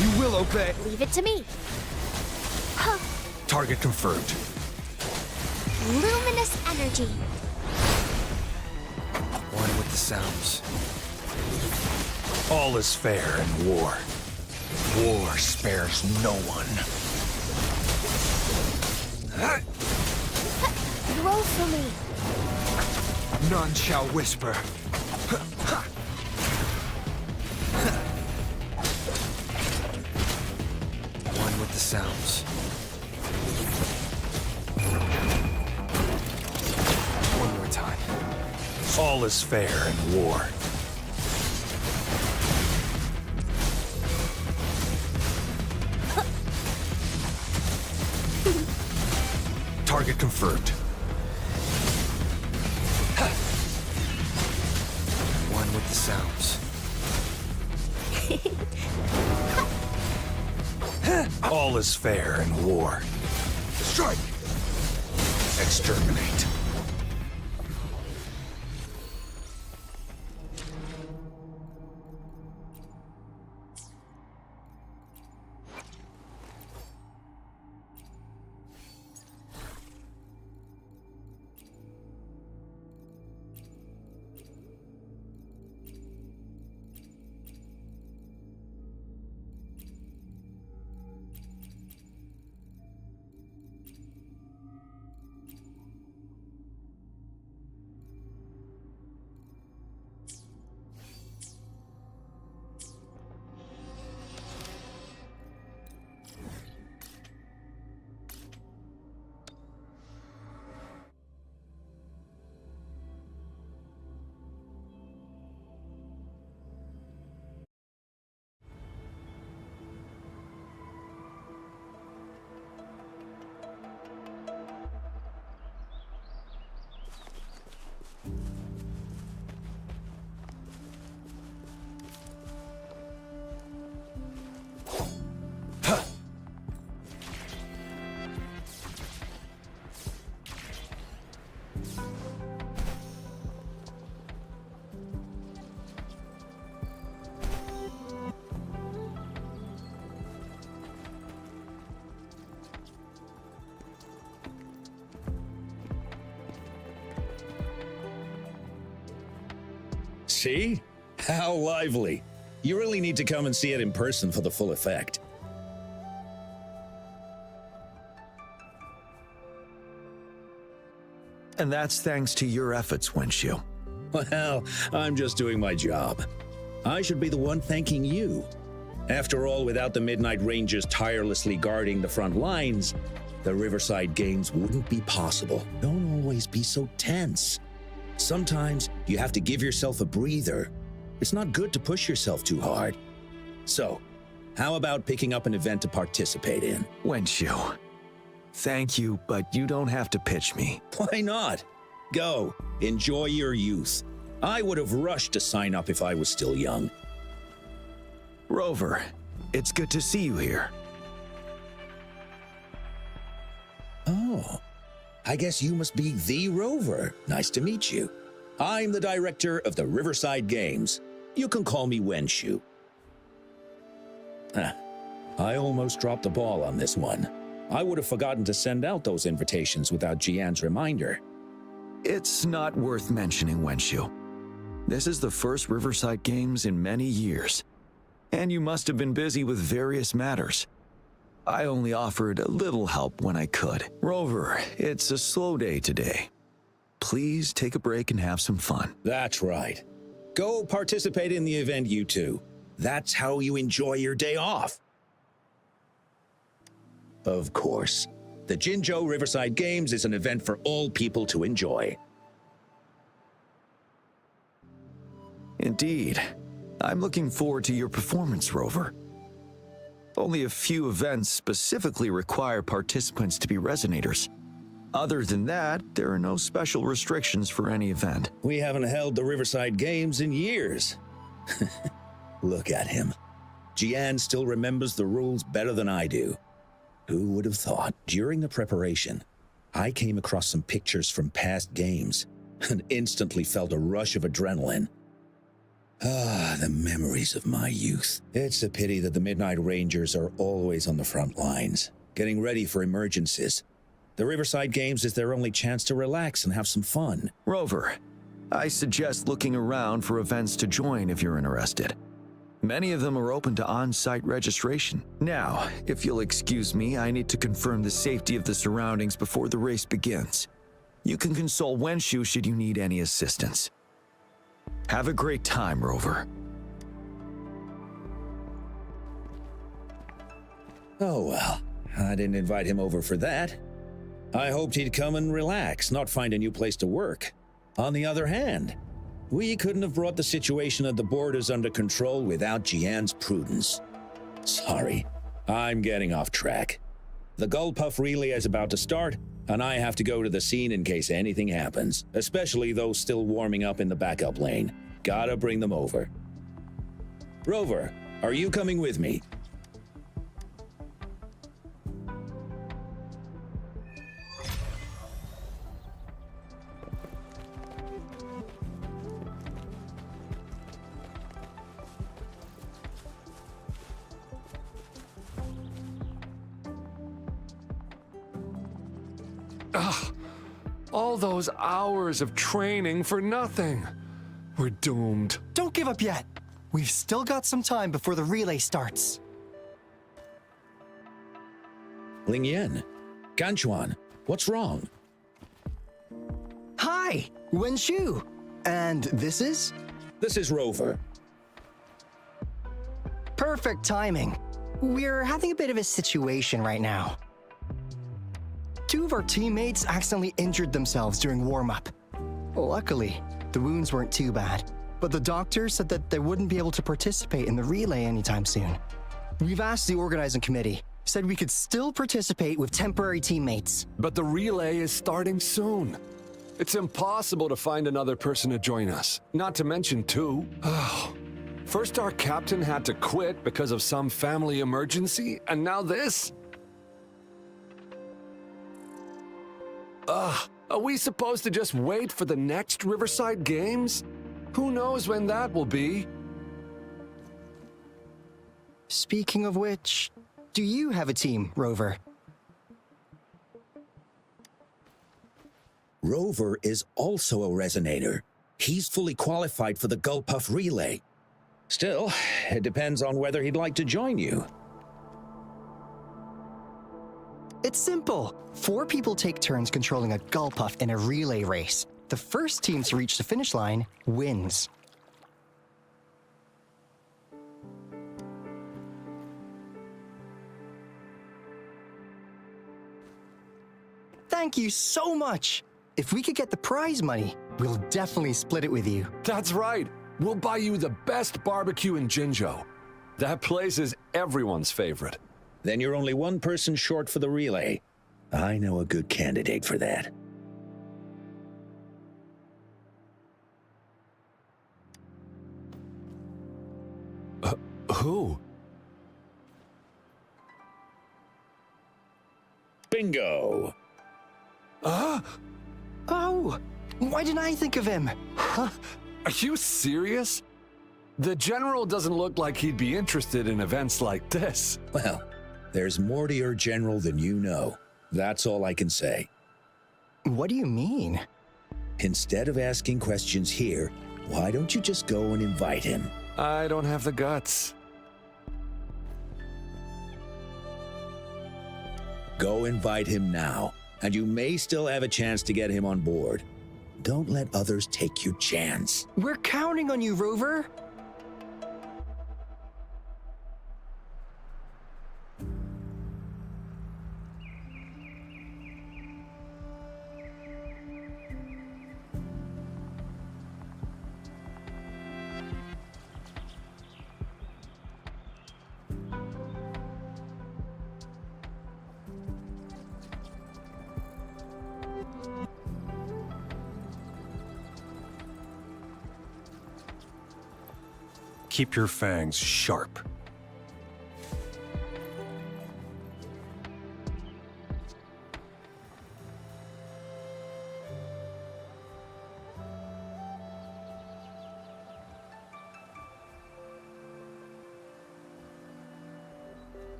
You will obey. Leave it to me. Huh. Target confirmed. Luminous energy. One with the sounds. All is fair in war. War spares no one. Roll for me. None shall whisper. One with the sounds. One more time. All is fair in war. Target confirmed. One with the sounds. All is fair in war. Strike! Exterminate. See? How lively. You really need to come and see it in person for the full effect. And that's thanks to your efforts, Wenshu. Well, I'm just doing my job. I should be the one thanking you. After all, without the Midnight Rangers tirelessly guarding the front lines, the Riverside Games wouldn't be possible. Don't always be so tense. Sometimes you have to give yourself a breather. It's not good to push yourself too hard. So, how about picking up an event to participate in? Wenshu, thank you, but you don't have to pitch me. Why not? Go, enjoy your youth. I would have rushed to sign up if I was still young. Rover, it's good to see you here. Oh, I guess you must be the Rover. Nice to meet you. I'm the director of the Riverside Games. You can call me Wenshu. I almost dropped the ball on this one. I would have forgotten to send out those invitations without Jian's reminder. It's not worth mentioning, Wenshu. This is the first Riverside Games in many years, and you must have been busy with various matters. I only offered a little help when I could. Rover, it's a slow day today. Please take a break and have some fun. That's right. Go participate in the event, you two. That's how you enjoy your day off. Of course. The Jinzhou Riverside Games is an event for all people to enjoy. Indeed. I'm looking forward to your performance, Rover. Only a few events specifically require participants to be Resonators. Other than that, there are no special restrictions for any event. We haven't held the Riverside Games in years. Look at him. Jian still remembers the rules better than I do. Who would have thought? During the preparation, I came across some pictures from past games and instantly felt a rush of adrenaline. Ah, the memories of my youth. It's a pity that the Midnight Rangers are always on the front lines, getting ready for emergencies. The Riverside Games is their only chance to relax and have some fun. Rover, I suggest looking around for events to join if you're interested. Many of them are open to on-site registration. Now, if you'll excuse me, I need to confirm the safety of the surroundings before the race begins. You can consult Wenshu should you need any assistance. Have a great time, Rover. Oh well, I didn't invite him over for that. I hoped he'd come and relax, not find a new place to work. On the other hand, we couldn't have brought the situation at the borders under control without Jian's prudence. Sorry, I'm getting off track. The Gullpuff relay is about to start, and I have to go to the scene in case anything happens, especially those still warming up in the backup lane. Gotta bring them over. Rover, are you coming with me? All those hours of training for nothing. We're doomed. Don't give up yet. We've still got some time before the relay starts. Ling Yan, Ganchuan, what's wrong? Hi, Wenshu. And this is? This is Rover. Perfect timing. We're having a bit of a situation right now. Two of our teammates accidentally injured themselves during warm-up. Luckily, the wounds weren't too bad, but the doctor said that they wouldn't be able to participate in the relay anytime soon. We've asked the organizing committee, said we could still participate with temporary teammates. But the relay is starting soon. It's impossible to find another person to join us, not to mention two. First our captain had to quit because of some family emergency, and now this? Are we supposed to just wait for the next Riverside Games? Who knows when that will be? Speaking of which, do you have a team, Rover? Rover is also a resonator. He's fully qualified for the Gullpuff relay. Still, it depends on whether he'd like to join you. It's simple. 4 people take turns controlling a Gullpuff in a relay race. The first team to reach the finish line wins. Thank you so much. If we could get the prize money, we'll definitely split it with you. That's right. We'll buy you the best barbecue in Jinzhou. That place is everyone's favorite. Then you're only one person short for the relay. I know a good candidate for that. Who? Bingo! Oh, why didn't I think of him? Are you serious? The General doesn't look like he'd be interested in events like this. Well, there's more to your general than you know. That's all I can say. What do you mean? Instead of asking questions here, why don't you just go and invite him? I don't have the guts. Go invite him now, and you may still have a chance to get him on board. Don't let others take your chance. We're counting on you, Rover. Keep your fangs sharp.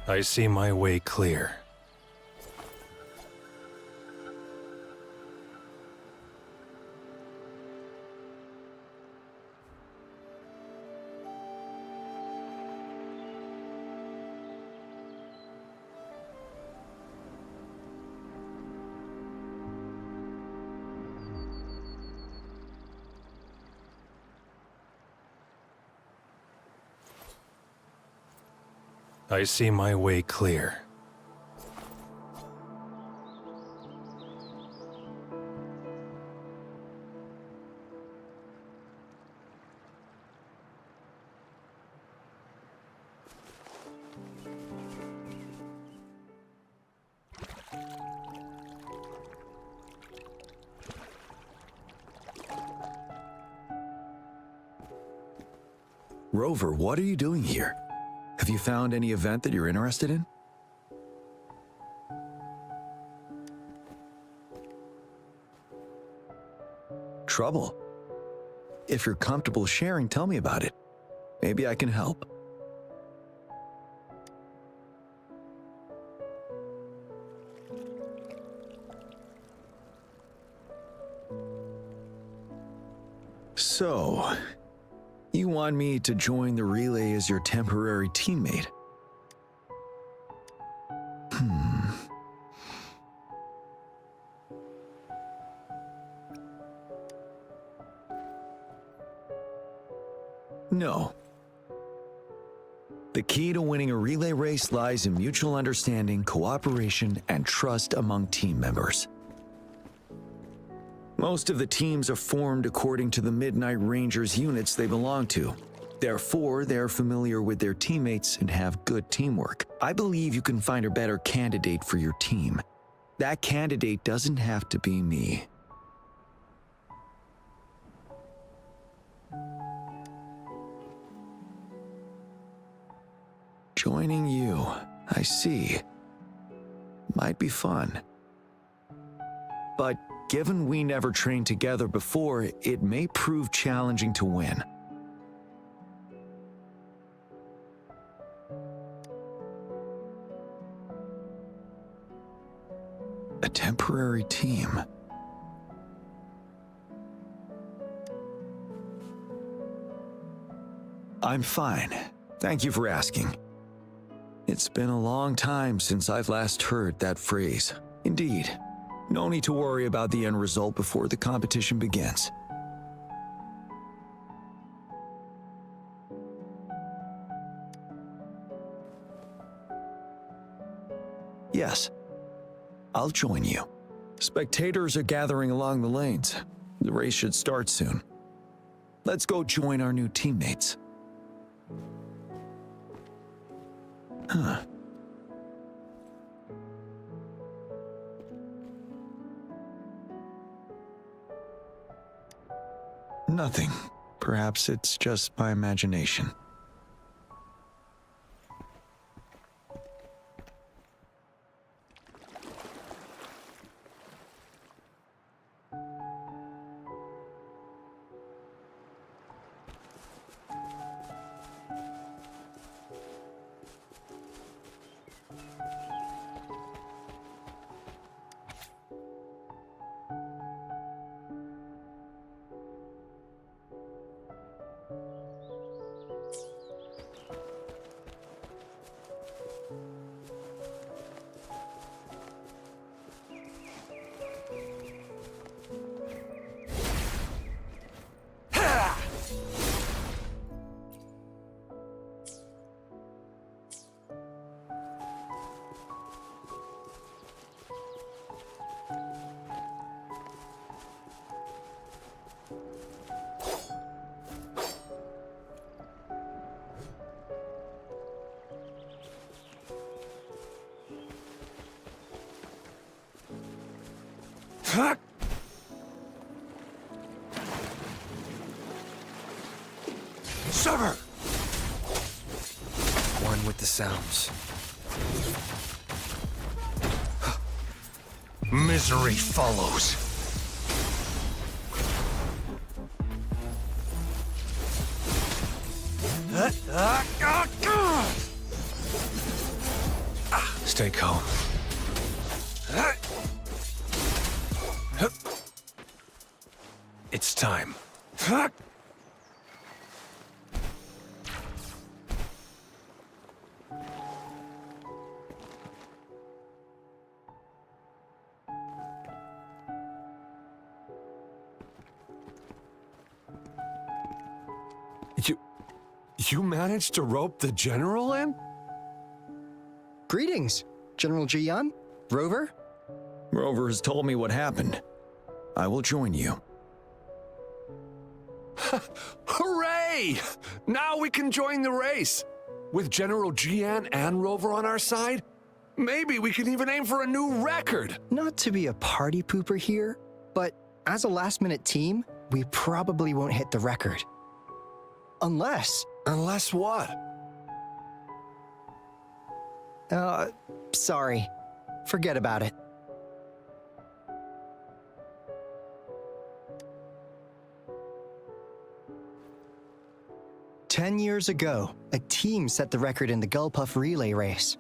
I see my way clear. I see my way clear. Rover, what are you doing here? Have you found any event that you're interested in? Trouble? If you're comfortable sharing, tell me about it. Maybe I can help. So, you want me to join the relay as your temporary teammate? No. The key to winning a relay race lies in mutual understanding, cooperation, and trust among team members. Most of the teams are formed according to the Midnight Rangers units they belong to. Therefore, they're familiar with their teammates and have good teamwork. I believe you can find a better candidate for your team. That candidate doesn't have to be me. Joining you, I see. Might be fun. But given we never trained together before, it may prove challenging to win. A temporary team. I'm fine. Thank you for asking. It's been a long time since I've last heard that phrase. Indeed. No need to worry about the end result before the competition begins. Yes, I'll join you. Spectators are gathering along the lanes. The race should start soon. Let's go join our new teammates. Huh. Nothing. Perhaps it's just my imagination. Sever! One with the sounds. Misery follows. Stay calm. It's time. You managed to rope the general in? Greetings, General Jian, Rover. Rover has told me what happened. I will join you. Hooray! Now we can join the race. With General Jian and Rover on our side, maybe we can even aim for a new record. Not to be a party pooper here, but as a last-minute team, we probably won't hit the record. Unless... Unless what? Sorry. Forget about it. "10 years ago, a team set the record in the Gulpuff relay race.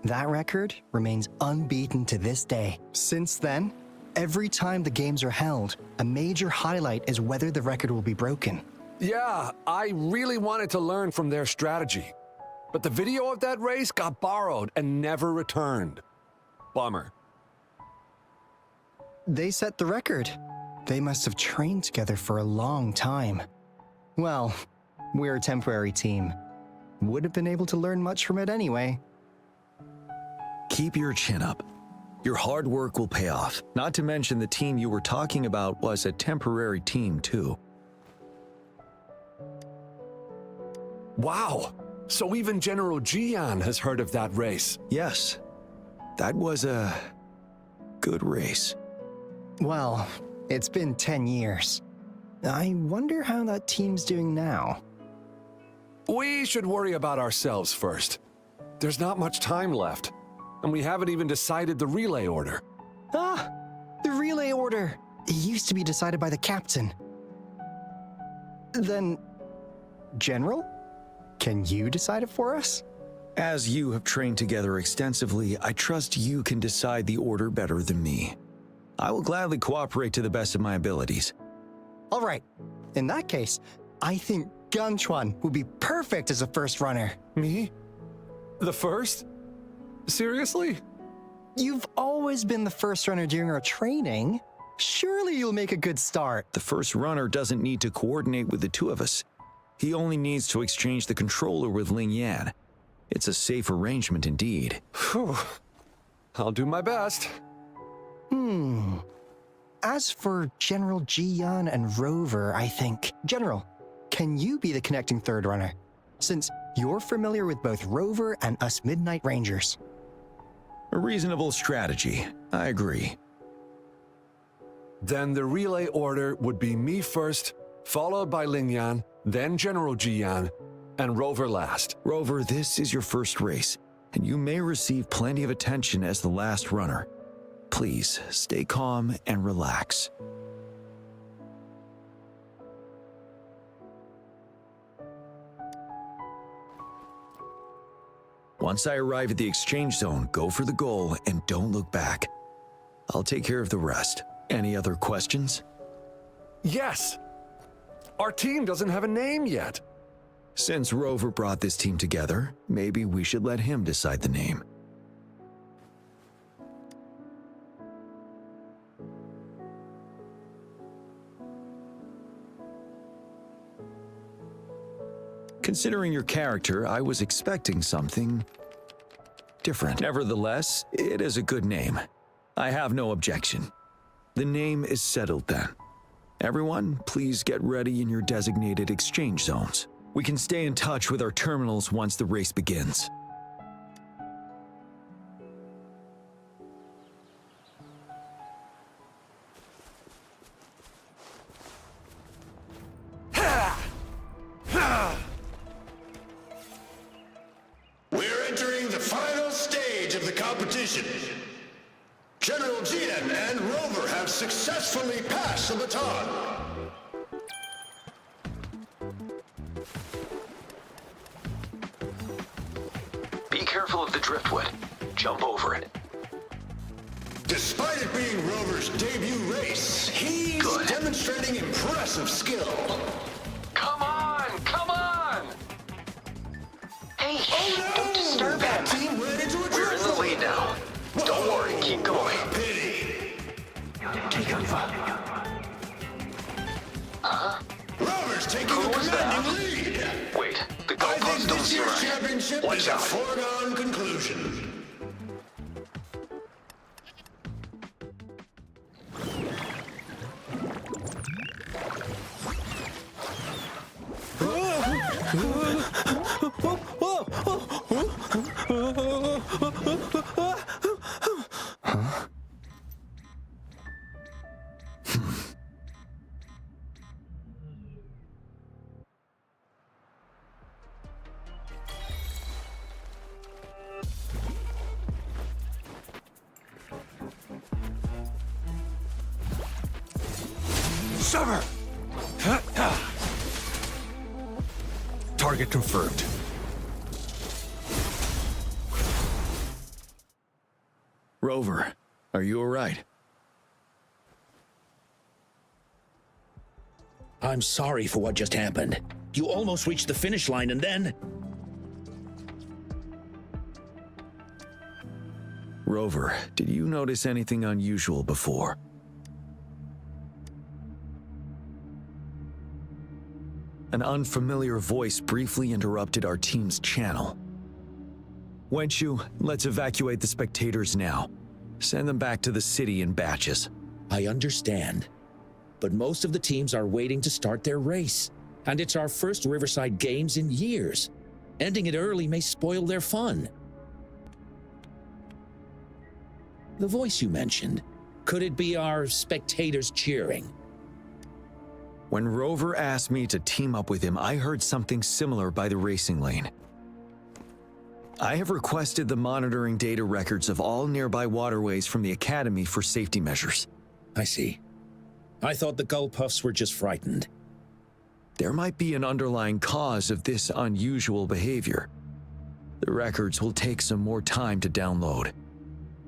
That record remains unbeaten to this day. Since then, every time the games are held, a major highlight is whether the record will be broken. Yeah, I really wanted to learn from their strategy. But the video of that race got borrowed and never returned. Bummer. They set the record. They must have trained together for a long time. Well, we're a temporary team. Would have been able to learn much from it anyway. Keep your chin up. Your hard work will pay off. Not to mention the team you were talking about was a temporary team too. Wow, so even General Jian has heard of that race. Yes, that was a good race. Well, it's been 10 years. I wonder how that team's doing now. We should worry about ourselves first. There's not much time left, and we haven't even decided the relay order. Ah, the relay order. It used to be decided by the captain. Then, General? Can you decide it for us? As you have trained together extensively, I trust you can decide the order better than me. I will gladly cooperate to the best of my abilities. All right. In that case, I think Gunchuan would be perfect as a first runner. Me? The first? Seriously? You've always been the first runner during our training. Surely you'll make a good start. The first runner doesn't need to coordinate with the two of us. He only needs to exchange the controller with Ling Yan. It's a safe arrangement indeed. Phew. I'll do my best. As for General Jian and Rover, I think... General, can you be the connecting third runner? Since you're familiar with both Rover and us Midnight Rangers. A reasonable strategy. I agree. Then the relay order would be me first, followed by Ling Yan, then General Jian, and Rover last. Rover, this is your first race, and you may receive plenty of attention as the last runner. Please, stay calm and relax. Once I arrive at the exchange zone, go for the goal and don't look back. I'll take care of the rest. Any other questions? Yes! Our team doesn't have a name yet. Since Rover brought this team together, maybe we should let him decide the name. Considering your character, I was expecting something different. Nevertheless, it is a good name. I have no objection. The name is settled then. Everyone, please get ready in your designated exchange zones. We can stay in touch with our terminals once the race begins. final stage of the competition. General GM and Rover have successfully passed the baton. Be careful of the driftwood. Jump over it. Despite it being Rover's debut race, he's demonstrating impressive skill. Come on! Come on! Hey, Oh no! don't disturb That him. team went into a We're in the driftwood. lead now. Don't worry, keep going. Pity. Take over. Rover's taking Who a was that? commanding lead. Wait, the I goal think posts don't this seem year's right. championship Watch is a out. foregone conclusion. Sever! Target confirmed. Rover, are you alright? I'm sorry for what just happened. You almost reached the finish line and then... Rover, did you notice anything unusual before? An unfamiliar voice briefly interrupted our team's channel. Wenchu, let's evacuate the spectators now. Send them back to the city in batches. I understand. But most of the teams are waiting to start their race. And it's our first Riverside Games in years. Ending it early may spoil their fun. The voice you mentioned, could it be our spectators cheering? When Rover asked me to team up with him, I heard something similar by the racing lane. I have requested the monitoring data records of all nearby waterways from the Academy for safety measures. I see. I thought the Gull Puffs were just frightened. There might be an underlying cause of this unusual behavior. The records will take some more time to download.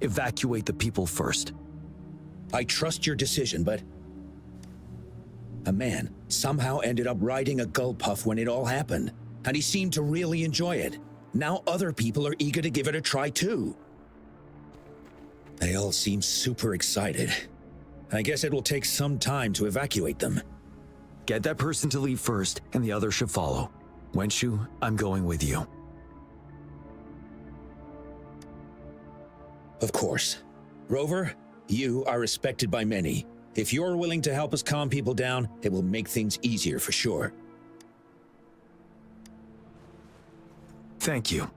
Evacuate the people first. I trust your decision, but... A man somehow ended up riding a Gull Puff when it all happened, and he seemed to really enjoy it. Now other people are eager to give it a try too. They all seem super excited. I guess it will take some time to evacuate them. Get that person to leave first, and the others should follow. Wenchu, I'm going with you. Of course. Rover, you are respected by many. If you're willing to help us calm people down, it will make things easier for sure. Thank you.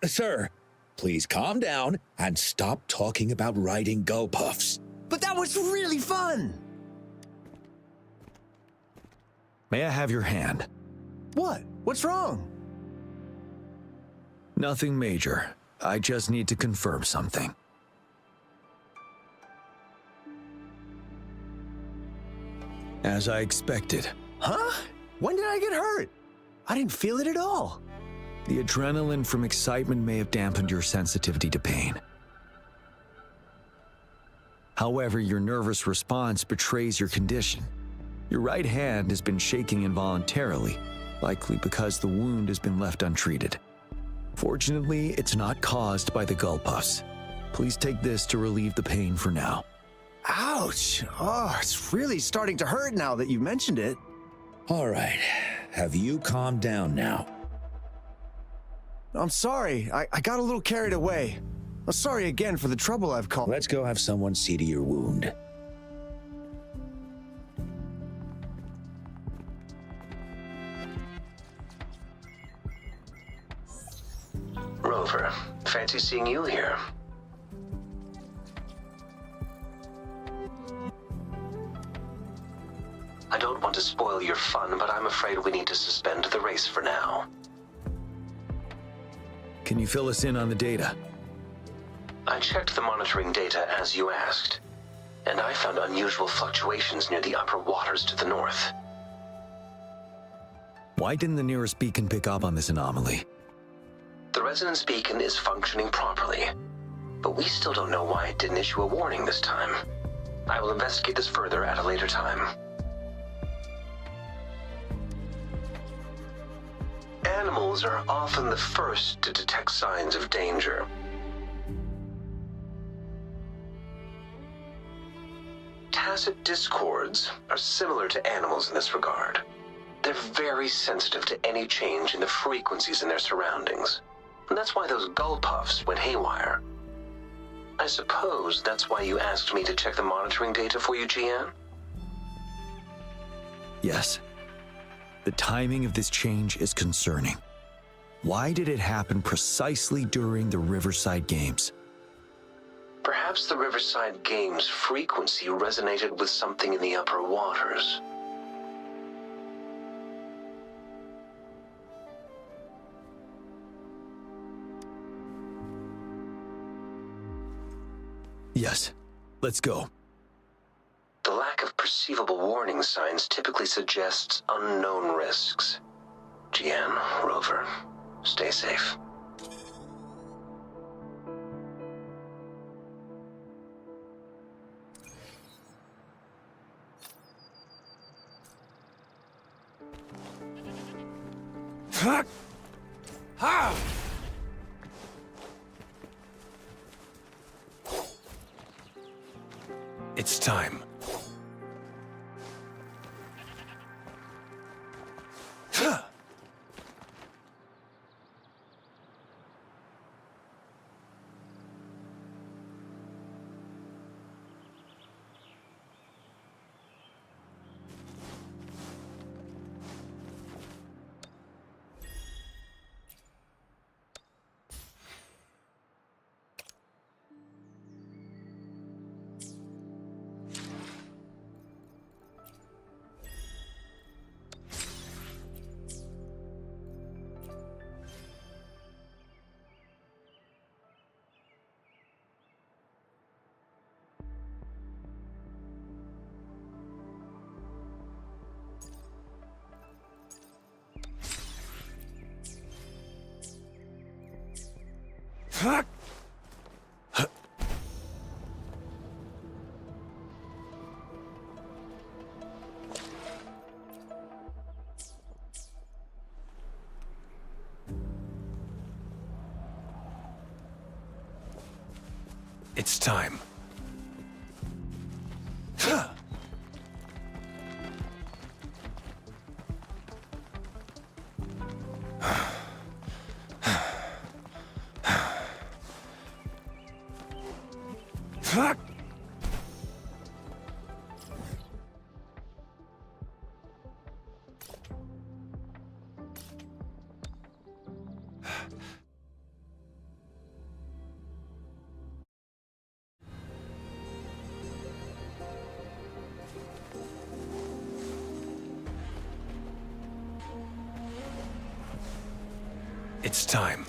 Sir, please calm down and stop talking about riding Gull Puffs. But that was really fun! May I have your hand? What? What's wrong? Nothing major. I just need to confirm something. As I expected, Huh? When did I get hurt? I didn't feel it at all. the adrenaline from excitement may have dampened your sensitivity to pain. However, your nervous response betrays your condition. Your right hand has been shaking involuntarily, likely because the wound has been left untreated. Fortunately, it's not caused by the Gull Puffs. Please take this to relieve the pain for now. Ouch! Oh, it's really starting to hurt now that you mentioned it. All right. Have you calmed down now? I'm sorry. I got a little carried away. I'm sorry again for the trouble I've caused. Let's go have someone see to your wound. Rover, fancy seeing you here. I don't want to spoil your fun, but I'm afraid we need to suspend the race for now. Can you fill us in on the data? I checked the monitoring data as you asked, and I found unusual fluctuations near the upper waters to the north. Why didn't the nearest beacon pick up on this anomaly? The resonance beacon is functioning properly, but we still don't know why it didn't issue a warning this time. I will investigate this further at a later time. Animals are often the first to detect signs of danger. Tacit discords are similar to animals in this regard. They're very sensitive to any change in the frequencies in their surroundings. And that's why those gull puffs went haywire. I suppose that's why you asked me to check the monitoring data for you, Jian? Yes. The timing of this change is concerning. Why did it happen precisely during the Riverside Games? Perhaps the Riverside Games' frequency resonated with something in the upper waters. Yes. Let's go. The lack of perceivable warning signs typically suggests unknown risks. Jian, Rover, stay safe. It's time. It's time. It's time.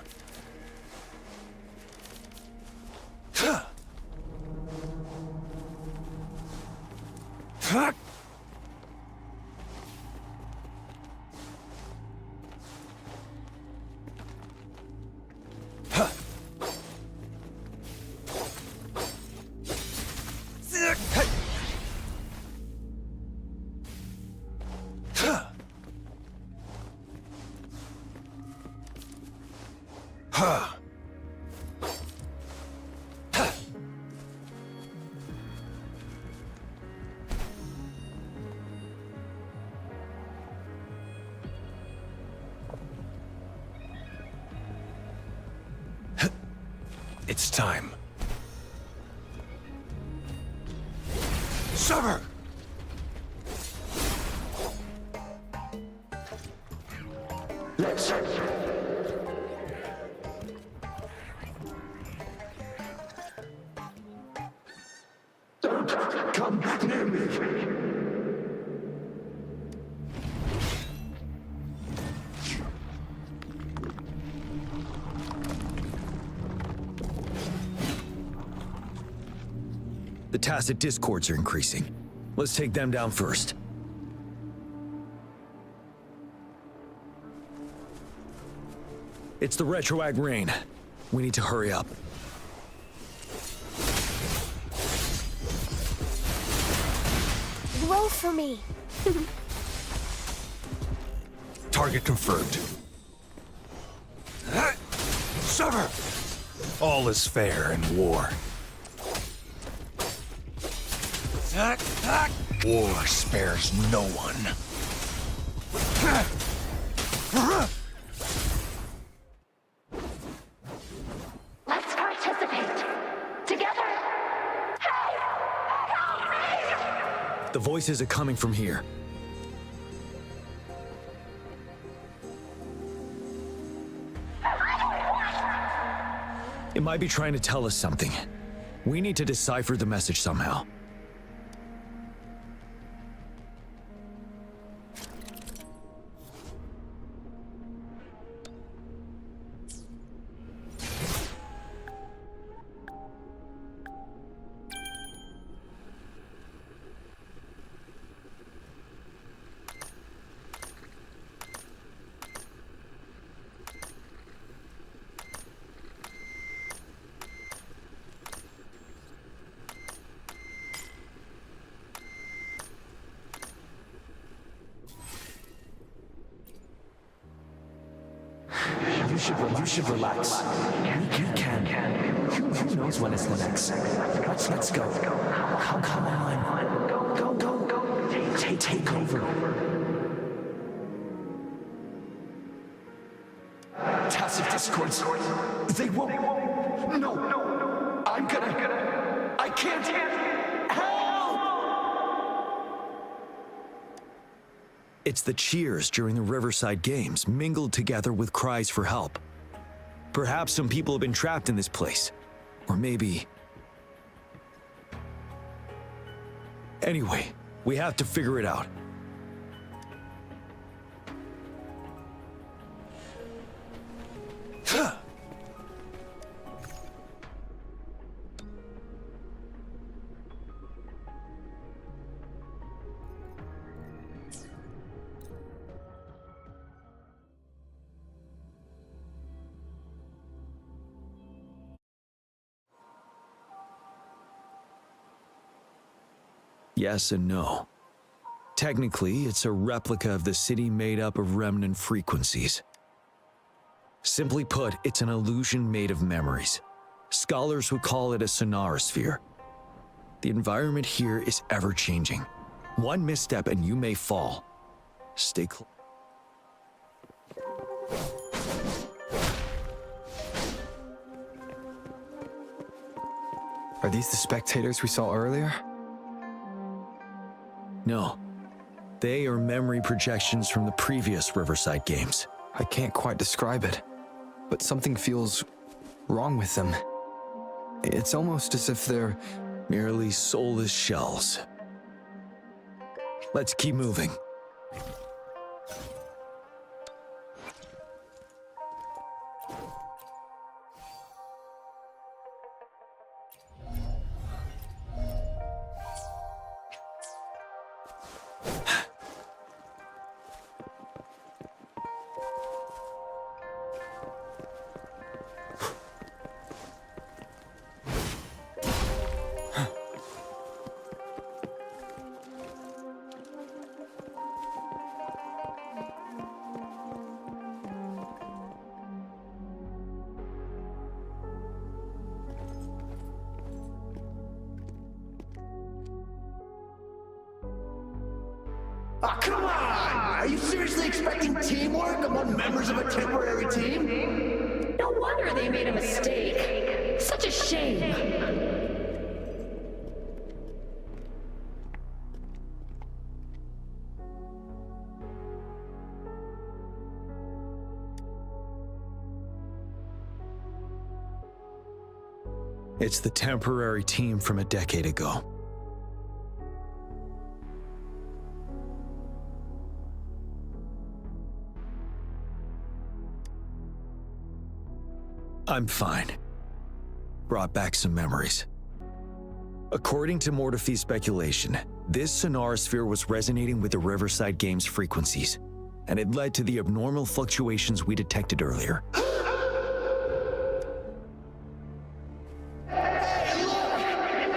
It's time. Sever! Let's... Don't come near me! The tacit discords are increasing. Let's take them down first. It's the retroag rain. We need to hurry up. Roll for me. Target confirmed. Sever! All is fair in war. War spares no one. Let's participate. Together. Help me! The voices are coming from here. It might be trying to tell us something. We need to decipher the message somehow. You should relax. We can. Who knows when it's the next? Let's go. Come on. Go. Take over. Tacit discords. They won't. No. I can't. Help! It's the cheers during the Riverside Games mingled together with cries for help. Perhaps some people have been trapped in this place. Or maybe... Anyway, we have to figure it out. Yes and no. Technically, it's a replica of the city made up of remnant frequencies. Simply put, it's an illusion made of memories. Scholars would call it a sonorosphere. The environment here is ever-changing. One misstep and you may fall. Stay close. Are these the spectators we saw earlier? No. They are memory projections from the previous Riverside Games. I can't quite describe it, but something feels wrong with them. It's almost as if they're Merely soulless shells. Let's keep moving. Ah, come on! Are you seriously expecting teamwork among members of a temporary team? No wonder they made a mistake. Such a shame. It's the temporary team from a decade ago. I'm fine. Brought back some memories. According to Mortefi's speculation, this sonorosphere was resonating with the Riverside Games frequencies, and it led to the abnormal fluctuations we detected earlier.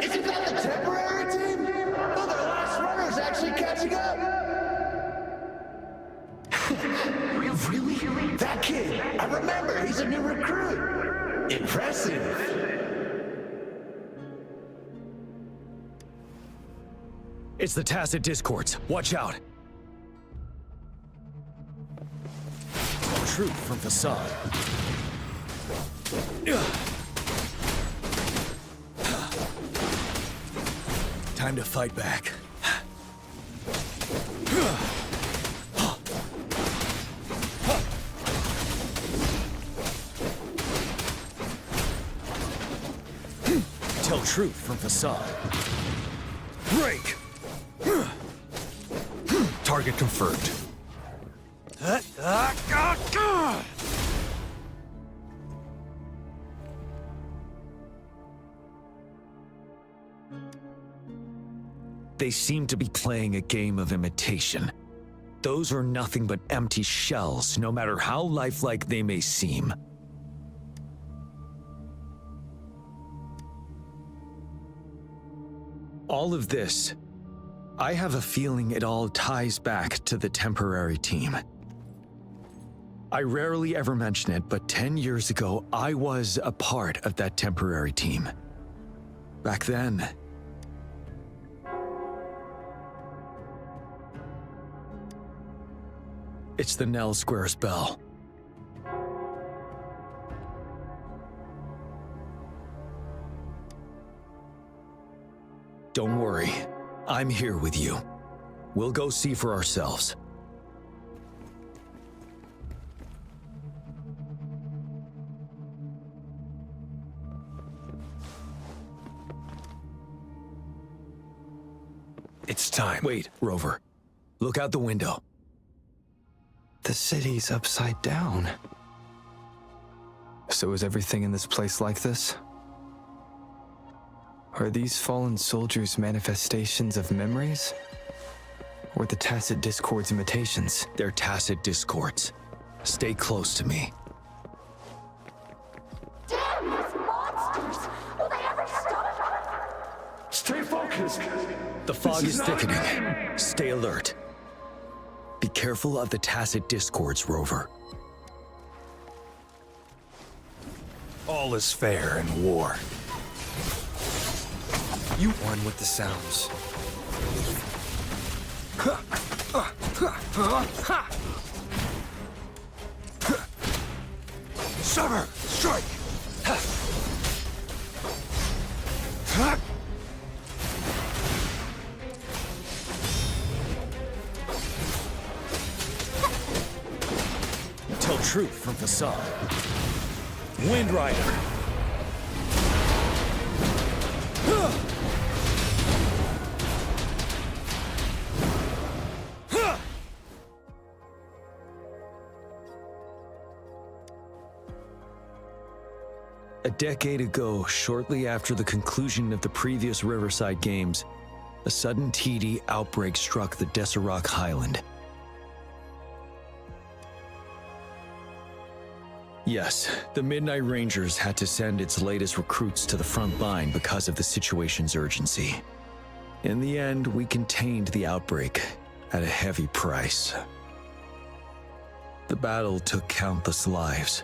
Isn't that the temporary team? Oh, their last runner's actually catching up! Really? That kid! I remember, he's a new recruit! Impressive! It's the Tacit Discords. Watch out! Truth from Facade. Time to fight back. Tell truth from Facade. Break! Target confirmed. They seem to be playing a game of imitation. Those are nothing but empty shells, no matter how lifelike they may seem. All of this, I have a feeling it all ties back to the temporary team. I rarely ever mention it, but 10 years ago, I was a part of that temporary team. Back then, it's the Nell Squares bell. Don't worry, I'm here with you. We'll go see for ourselves. It's time. Wait, Rover. Look out the window. The city's upside down. So is everything in this place like this? Are these fallen soldiers manifestations of memories? Or the Tacit Discords imitations? They're Tacit Discords. Stay close to me. Damn these monsters! Will they ever stop? Stay focused! The fog is thickening. Stay alert. Be careful of the Tacit Discords, Rover. All is fair in war. You won with the sounds. Sever! Strike! Tell truth from Facade. Wind Rider. A decade ago, shortly after the conclusion of the previous Riverside Games, a sudden TD outbreak struck the Deserac Highland. Yes, the Midnight Rangers had to send its latest recruits to the front line because of the situation's urgency. In the end, we contained the outbreak at a heavy price. The battle took countless lives.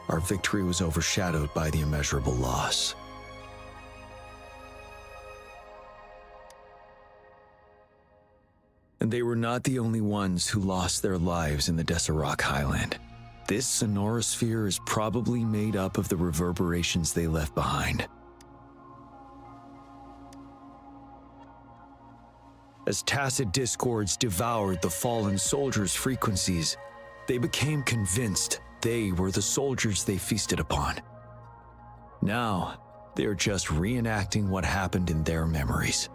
Our victory was overshadowed by the immeasurable loss. And they were not the only ones who lost their lives in the Deserac Highland. This sonorosphere is probably made up of the reverberations they left behind. As Tacit Discords devoured the fallen soldiers' frequencies, they became convinced they were the soldiers they feasted upon. Now, they're just reenacting what happened in their memories.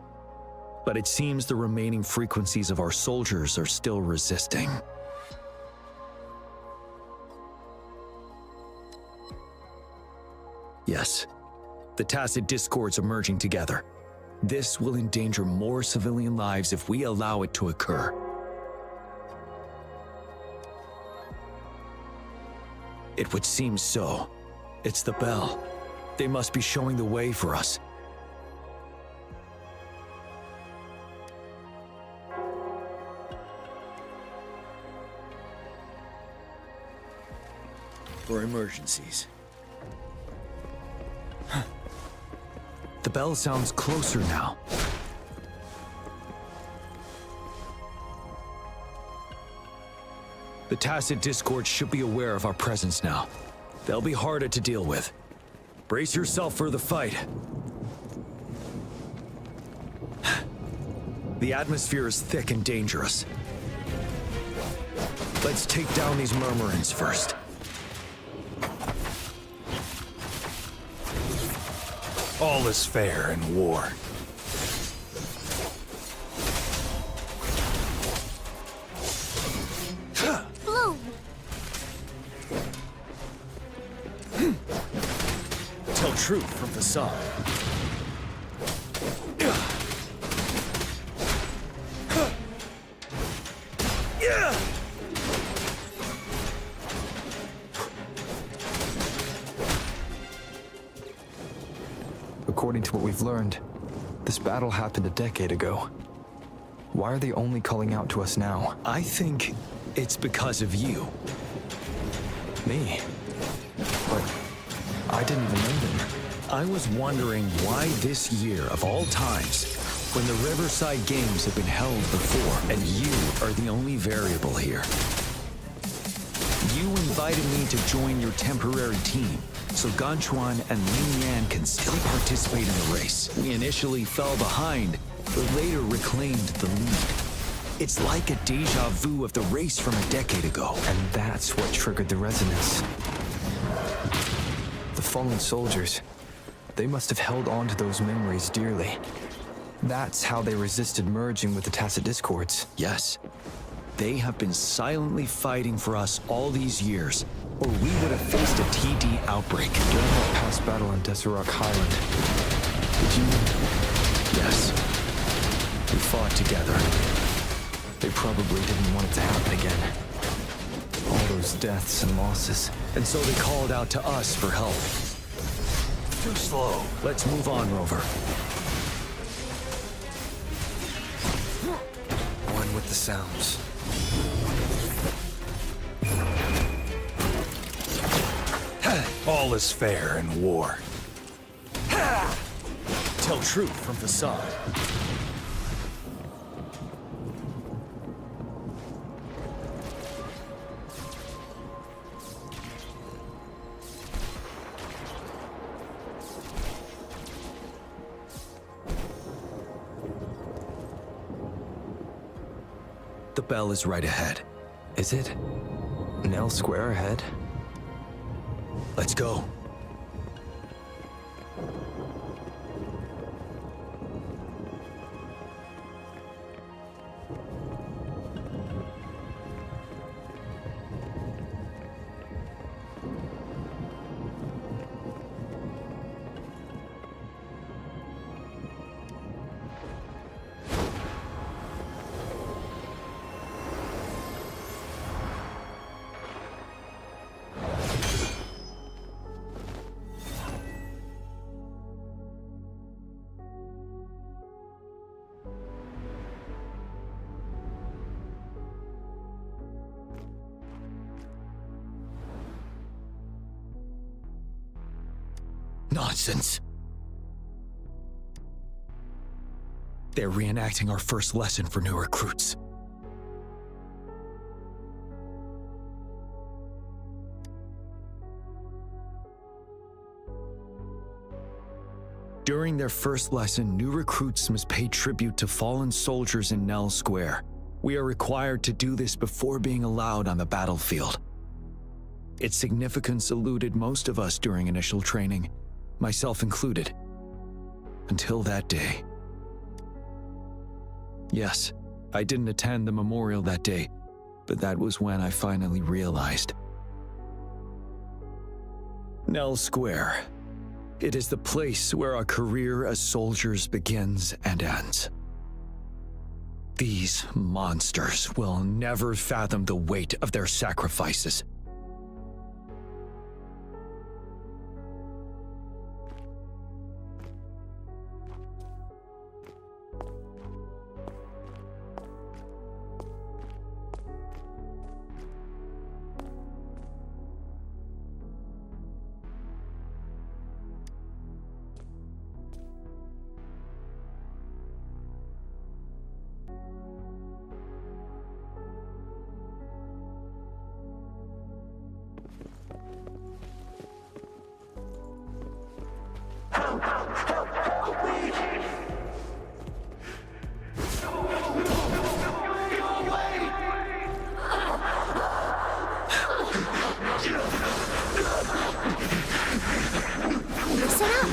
But it seems the remaining frequencies of our soldiers are still resisting. Yes, the tacit discords emerging together. This will endanger more civilian lives if we allow it to occur. It would seem so. It's the bell. They must be showing the way for us. For emergencies. The bell sounds closer now. The tacit discord should be aware of our presence now. They'll be harder to deal with. Brace yourself for the fight. The atmosphere is thick and dangerous. Let's take down these murmurings first. All is fair in war. Bloom! Tell truth from facade. According to what we've learned, this battle happened a decade ago. Why are they only calling out to us now? I think it's because of you. Me? But I didn't even know them. I was wondering why this year of all times, when the Riverside Games have been held before, and you are the only variable here. You invited me to join your temporary team, so Ganchuan and Ling Yan can still participate in the race. We initially fell behind, but later reclaimed the lead. It's like a deja vu of the race from a decade ago. And that's what triggered the resonance. The fallen soldiers, they must have held on to those memories dearly. That's how they resisted merging with the tacit discords. Yes. They have been silently fighting for us all these years, or we would have faced a TD outbreak. During that past battle on Desert Highland, did you... Yes. We fought together. They probably didn't want it to happen again. All those deaths and losses. And so they called out to us for help. Too slow. Let's move on, Rover. One with the sounds. All is fair in war. Tell truth from facade. The bell is right ahead. Is it? Nell Square ahead? Let's go. Nonsense. They're reenacting our first lesson for new recruits. During their first lesson, new recruits must pay tribute to fallen soldiers in Nell Square. We are required to do this before being allowed on the battlefield. Its significance eluded most of us during initial training, myself included, until that day. Yes, I didn't attend the memorial that day, but that was when I finally realized. Nell Square. It is the place where our career as soldiers begins and ends. These monsters will never fathom the weight of their sacrifices. Listen up.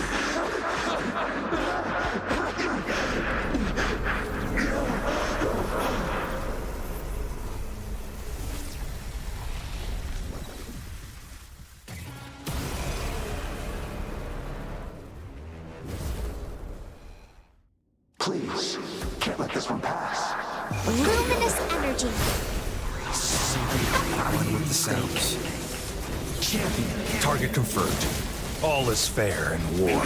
Please, can't let this one pass. Luminous energy. One with the sounds. Target confirmed. All is fair in war.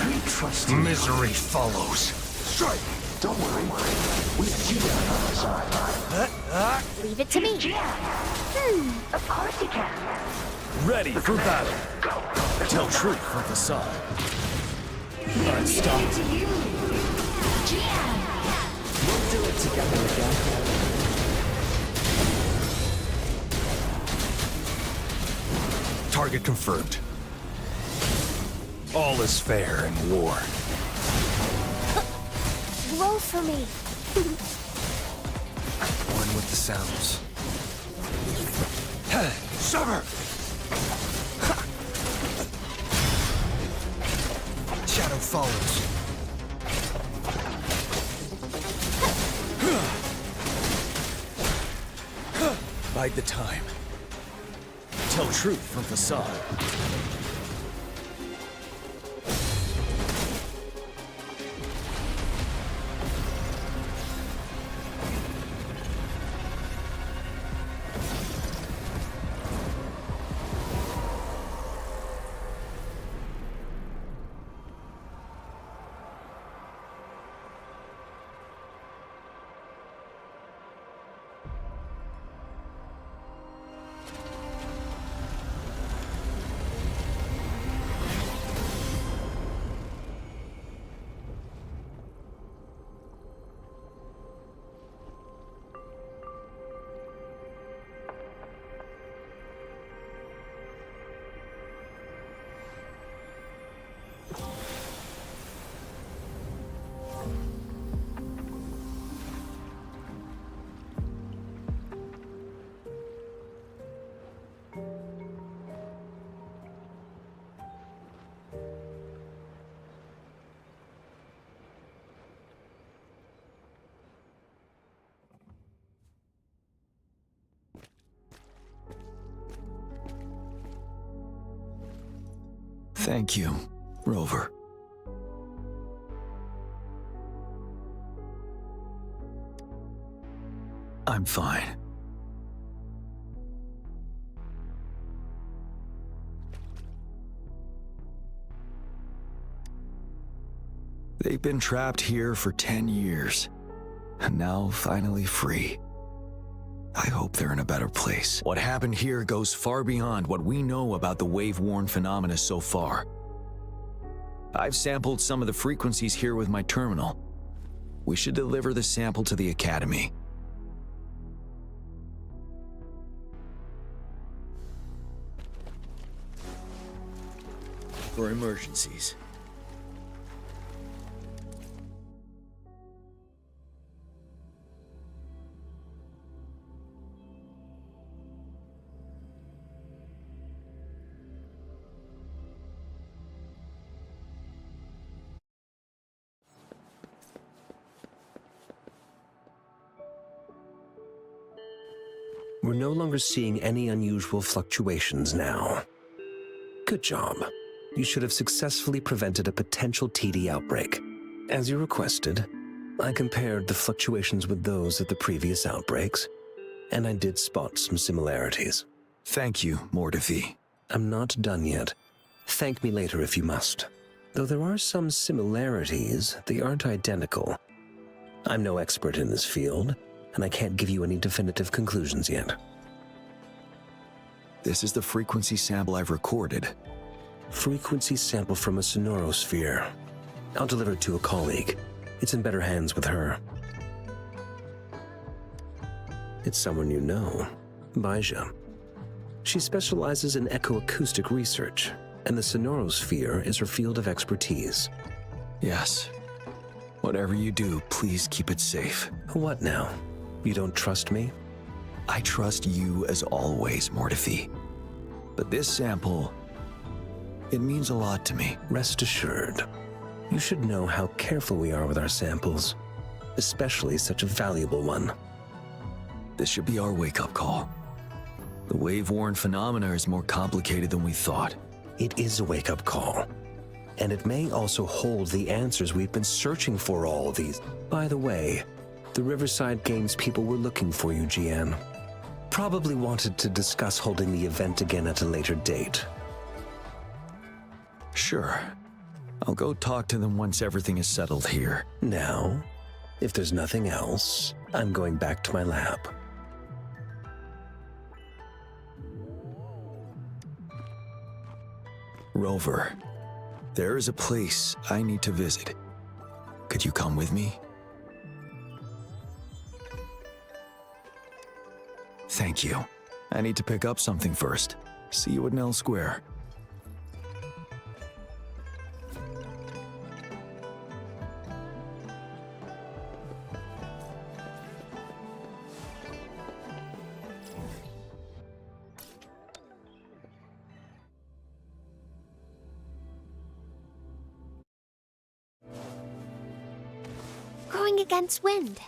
Misery follows. Strike! Don't worry. We have you on our side. Leave it to me. Of course you can. Ready for battle. Tell truth from facade. Unstoppable. We'll do it together again. Target confirmed. All is fair in war. Blow for me. One with the sounds. Sever! Shadow follows. Bide the time. Tell truth from facade. Thank you, Rover. I'm fine. They've been trapped here for 10 years, and now finally free. I hope they're in a better place. What happened here goes far beyond what we know about the wave-worn phenomena so far. I've sampled some of the frequencies here with my terminal. We should deliver the sample to the Academy. For emergencies. We're no longer seeing any unusual fluctuations now. Good job. you should have successfully prevented a potential TD outbreak. As you requested, I compared the fluctuations with those of the previous outbreaks, and I did spot some similarities. Thank you, Mortifi. I'm not done yet. Thank me later if you must. Though there are some similarities, they aren't identical. I'm no expert in this field, and I can't give you any definitive conclusions yet. This is the frequency sample I've recorded. Frequency sample from a sonorosphere. I'll deliver it to a colleague. It's in better hands with her. It's someone you know, Baija. She specializes in echoacoustic research, and the sonorosphere is her field of expertise. Yes. Whatever you do, please keep it safe. What now? You don't trust me? I trust you as always, Mortifi. But this sample, it means a lot to me. Rest assured. You should know how careful we are with our samples, especially such a valuable one. This should be our wake-up call. The wave-worn phenomena is more complicated than we thought. It is a wake-up call. And it may also hold the answers we've been searching for all these. By the way, the Riverside Games people were looking for you, GN. Probably wanted to discuss holding the event again at a later date. Sure. I'll go talk to them once everything is settled here. Now, if there's nothing else, I'm going back to my lab. Rover, there is a place I need to visit. Could you come with me? Thank you. I need to pick up something first. See you at Nell Square. Going against wind.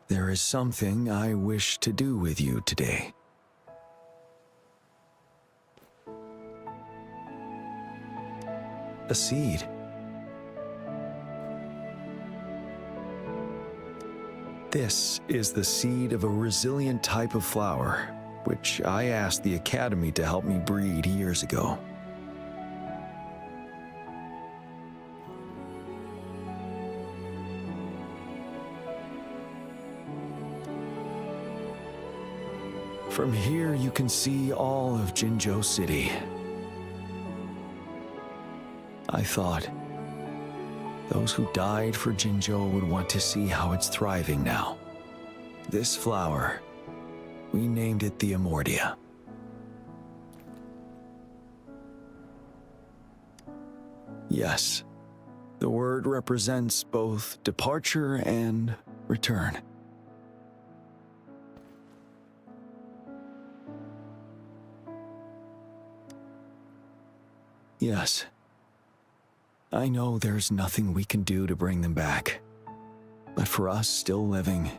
There is something I wish to do with you today. A seed. This is the seed of a resilient type of flower, which I asked the Academy to help me breed years ago. From here, you can see all of Jinzhou City. I thought those who died for Jinzhou would want to see how it's thriving now. This flower, we named it the Amordia. Yes, the word represents both departure and return. Yes. I know there's nothing we can do to bring them back. But for us still living,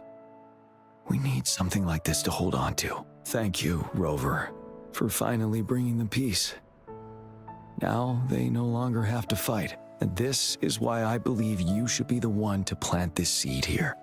we need something like this to hold on to. Thank you, Rover, for finally bringing them peace. Now they no longer have to fight, and this is why I believe you should be the one to plant this seed here.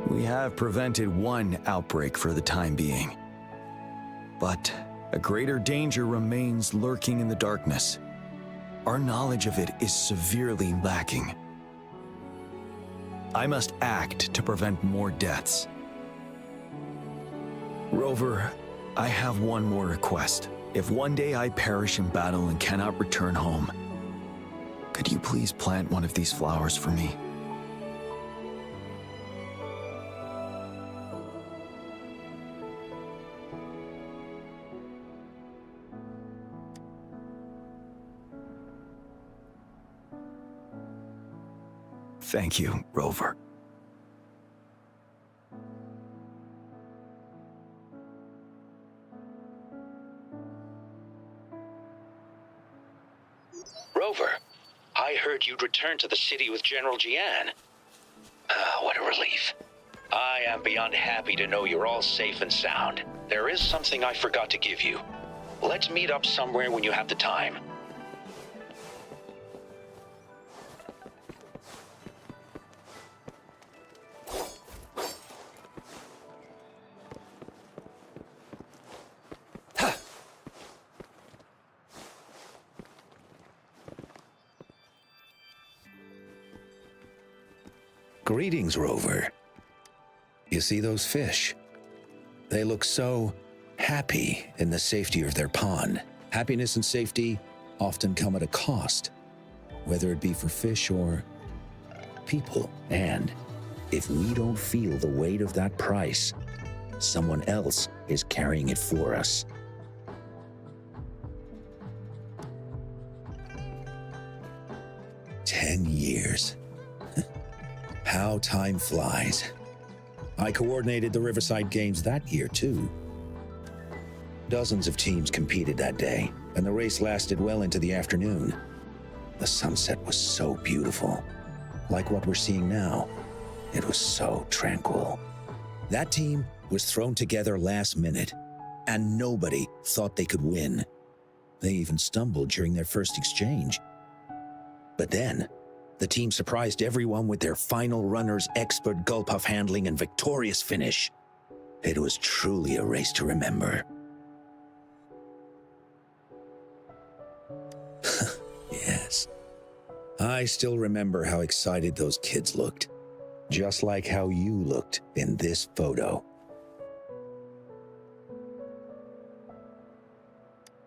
We have prevented one outbreak for the time being. But a greater danger remains lurking in the darkness. our knowledge of it is severely lacking. I must act to prevent more deaths. Rover, I have one more request. If one day I perish in battle and cannot return home, could you please plant one of these flowers for me? Thank you, Rover. Rover, I heard you'd returned to the city with General Jian. What a relief. I am beyond happy to know you're all safe and sound. There is something I forgot to give you. Let's meet up somewhere when you have the time. Greetings, Rover. You see those fish? They look so happy in the safety of their pond. Happiness and safety often come at a cost, whether it be for fish or people. And if we don't feel the weight of that price, someone else is carrying it for us. "10 years. How time flies. I coordinated the Riverside Games that year, too. Dozens of teams competed that day, and the race lasted well into the afternoon. The sunset was so beautiful. Like what we're seeing now, it was so tranquil. That team was thrown together last minute, and nobody thought they could win. They even stumbled during their first exchange. But then, the team surprised everyone with their final runner's expert gull-puff handling and victorious finish. It was truly a race to remember." Yes. I still remember how excited those kids looked. Just like how you looked in this photo.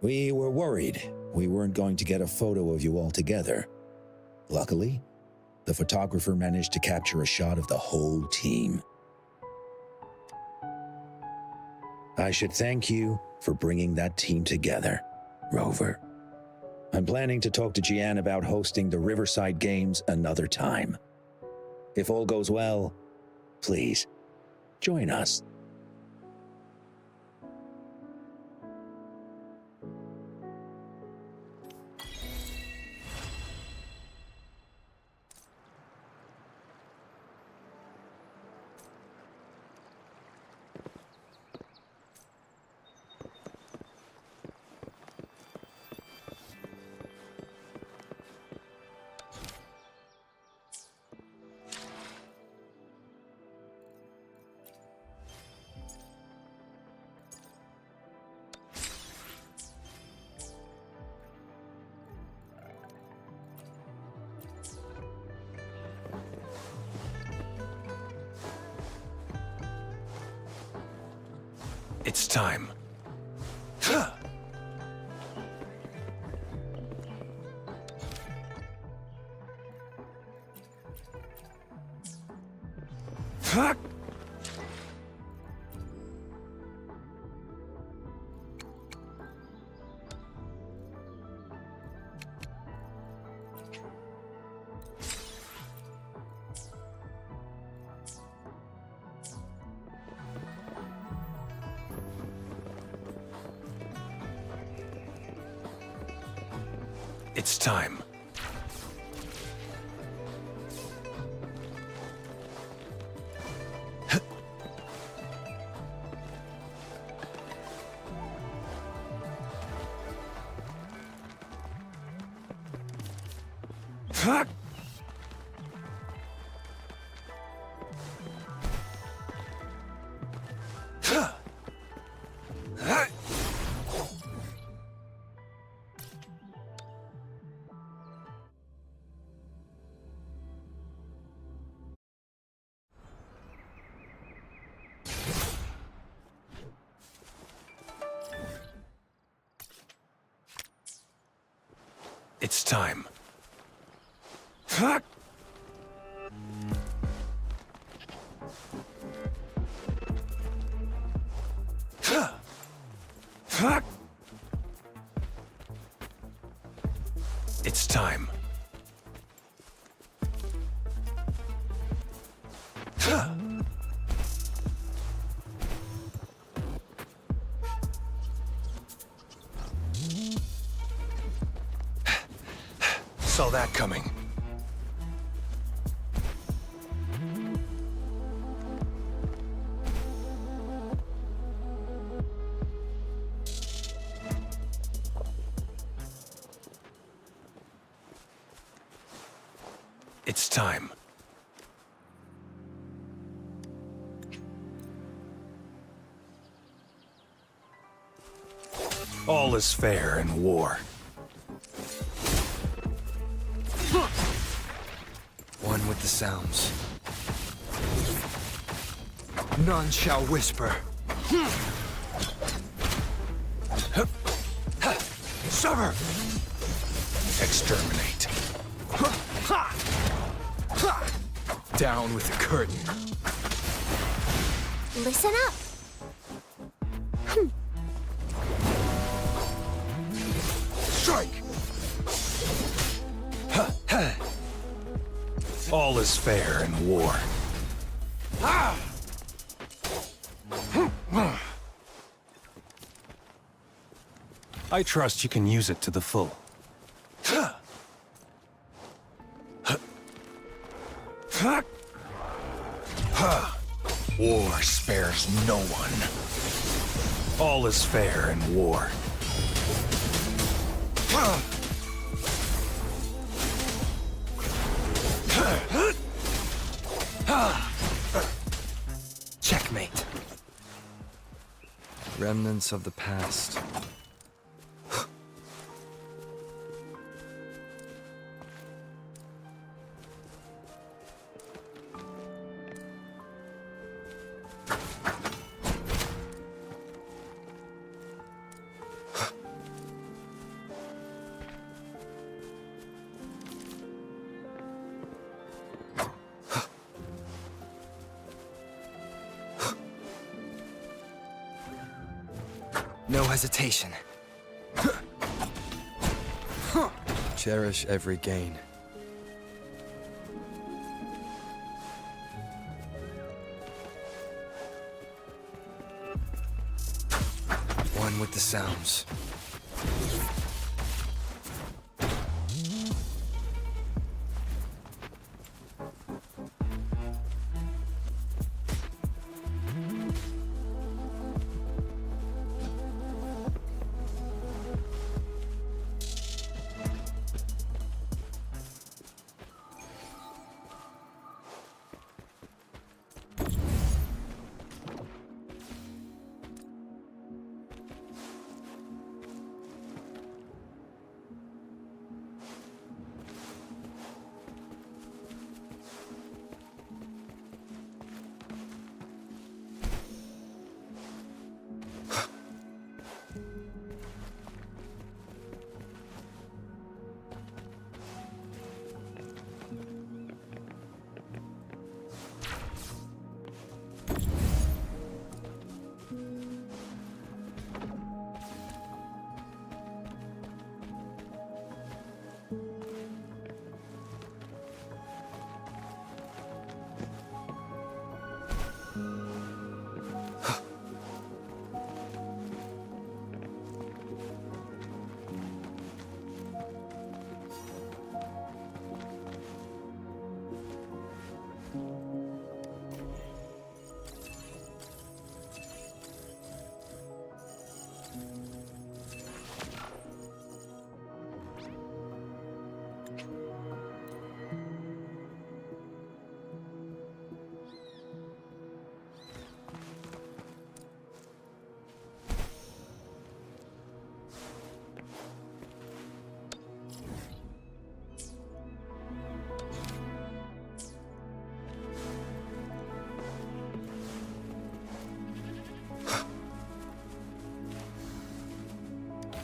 We were worried we weren't going to get a photo of you all together. Luckily, the photographer managed to capture a shot of the whole team. I should thank you for bringing that team together, Rover. I'm planning to talk to Jian about hosting the Riverside Games another time. If all goes well, please, join us. It's time. It's time. It's time. It's time. Saw that coming. It's time. All is fair in war. One with the sounds. None shall whisper. Sever! Exterminate. Down with the curtain. Listen up. Strike! All is fair in war. I trust you can use it to the full. War spares no one. All is fair in war. Checkmate. Remnants of the past. No hesitation. Cherish every gain. One with the sounds.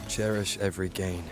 Cherish every gain.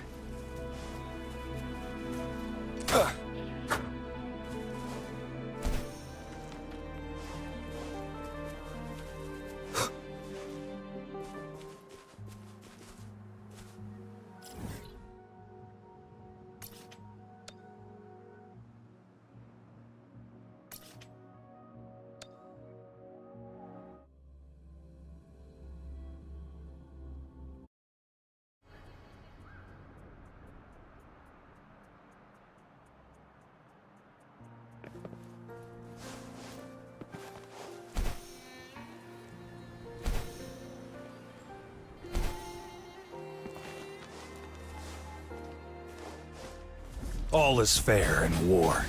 All is fair in war.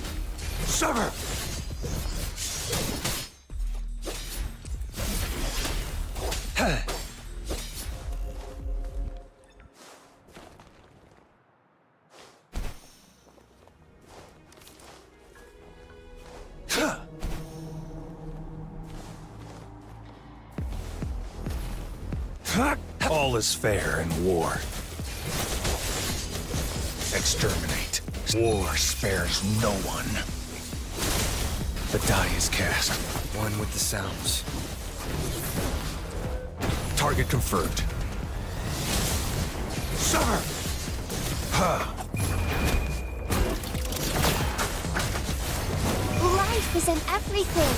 Sever! All is fair in war. Exterminate. War spares no one. The die is cast. One with the sounds. Target confirmed. Sever! Life is in everything.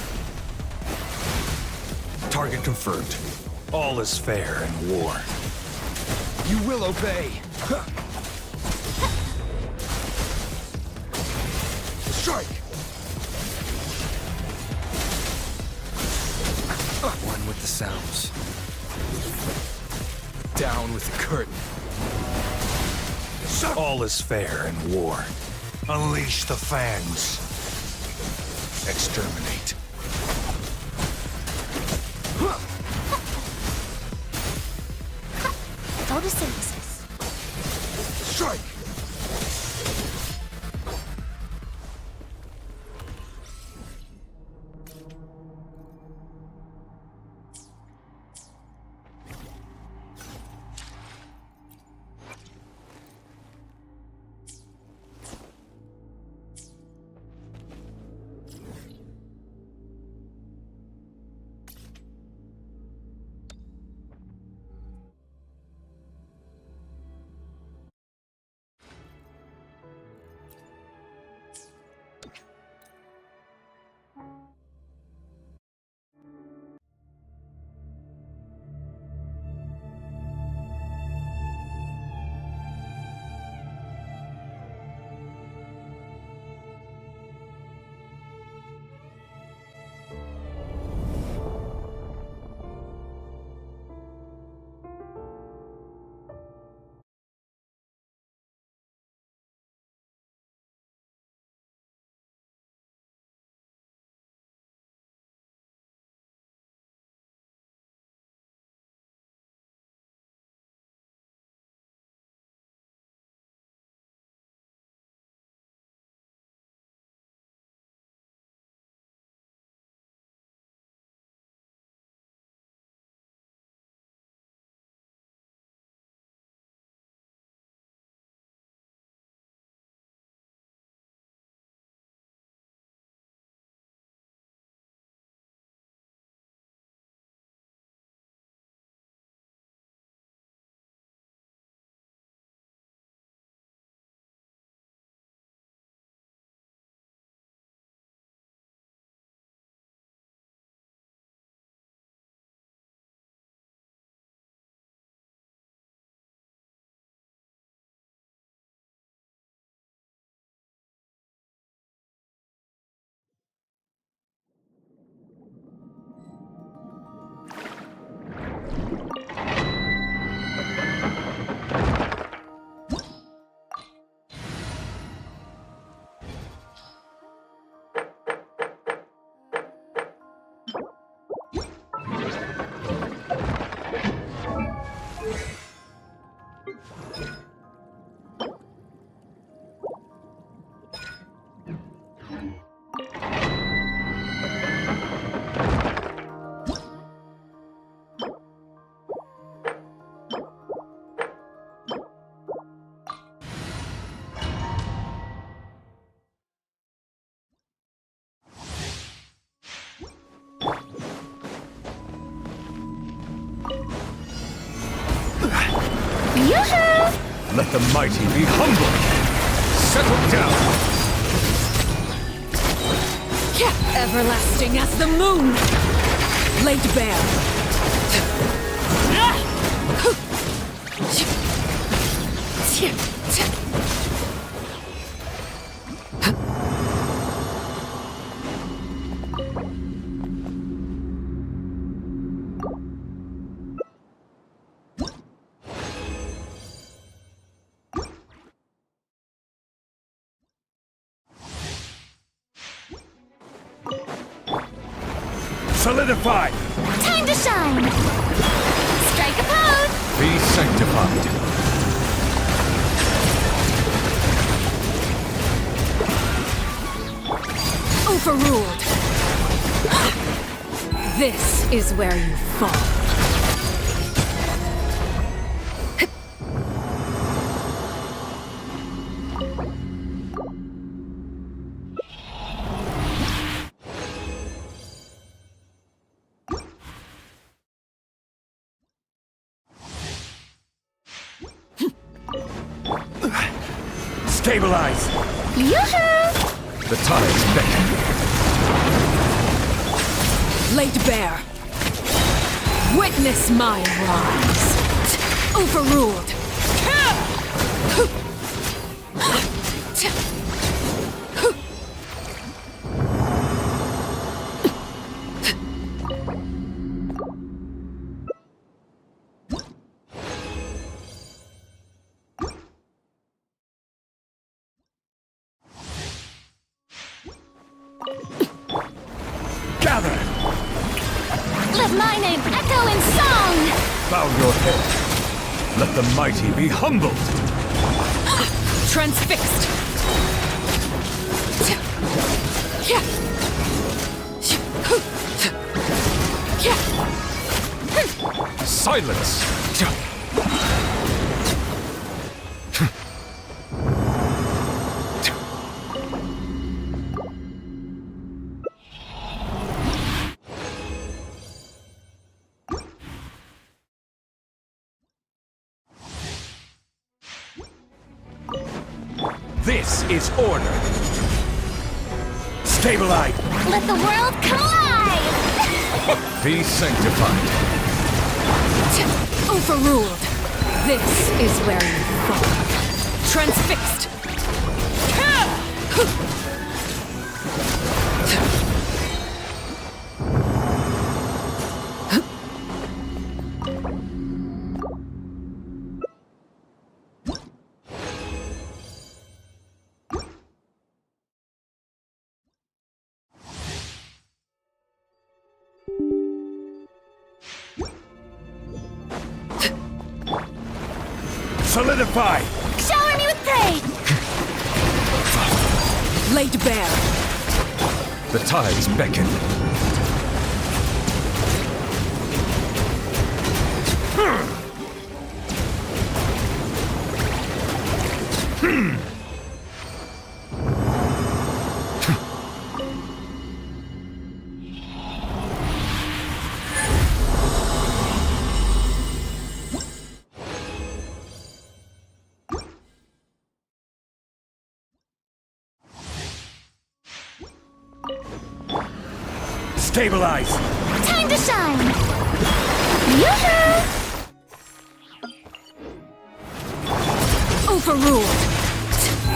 Target confirmed. All is fair in war. You will obey. Strike! One with the sounds. Down with the curtain. All is fair in war. Unleash the fangs. Exterminate. Photosynthesis. Strike! Let the mighty be humble. Settle down. Everlasting as the moon, laid bare. Solidify! Time to shine! Strike a pose! Be sanctified! Overruled. This is where you fall. Stabilize! Yoo-hoo! The tides beckon. Laid bare. Witness my rise. Overruled. Gather! Let my name echo in song! Bow your head. Let the mighty be humbled. Transfixed. Silence! This is order. Stabilize! Let the world come alive! Be sanctified. Overruled. This is where you fall. Transfixed. Solidify! Shower me with praise! Laid bare. The tides beckon. Stabilize! Time to shine! Yoo-hoo! Overruled.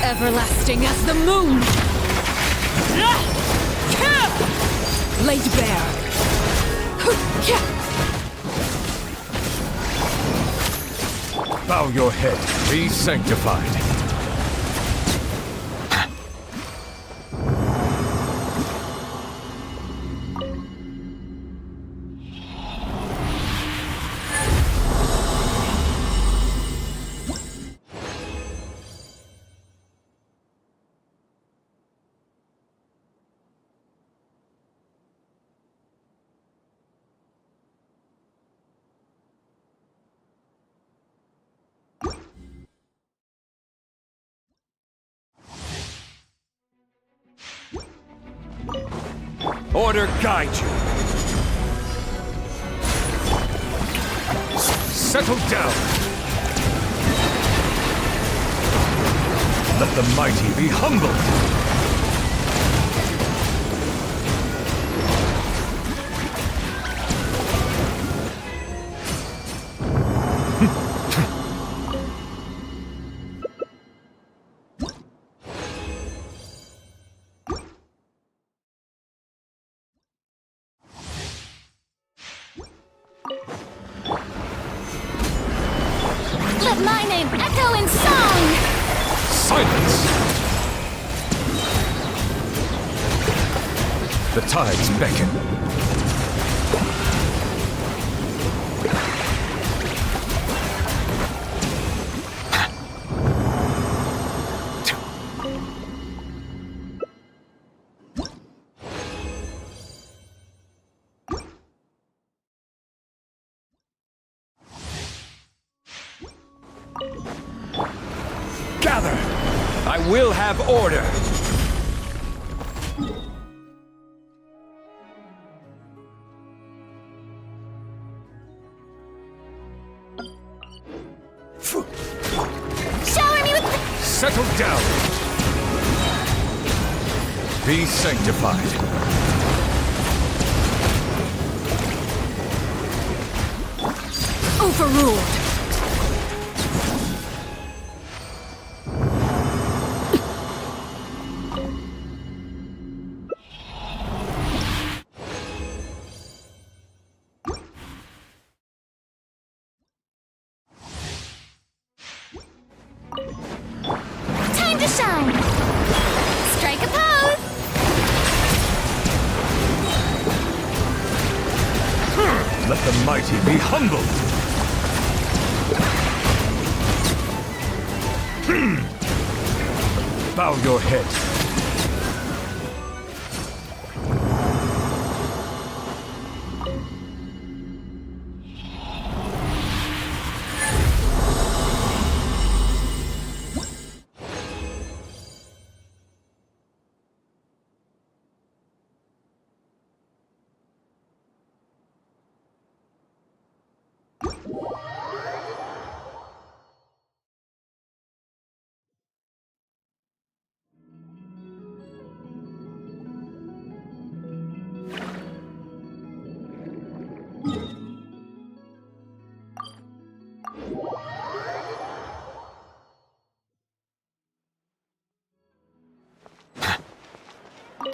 Everlasting as the moon. Laid bare. Bow your head. Be sanctified. Order guide you. Settle down. Let the mighty be humbled. Let my name echo in song! Silence! The tides beckon. I will have order! Shower me with... Settle down! Be sanctified. Overruled. Time to shine! Strike a pose! Let the mighty be humbled! Bow your head.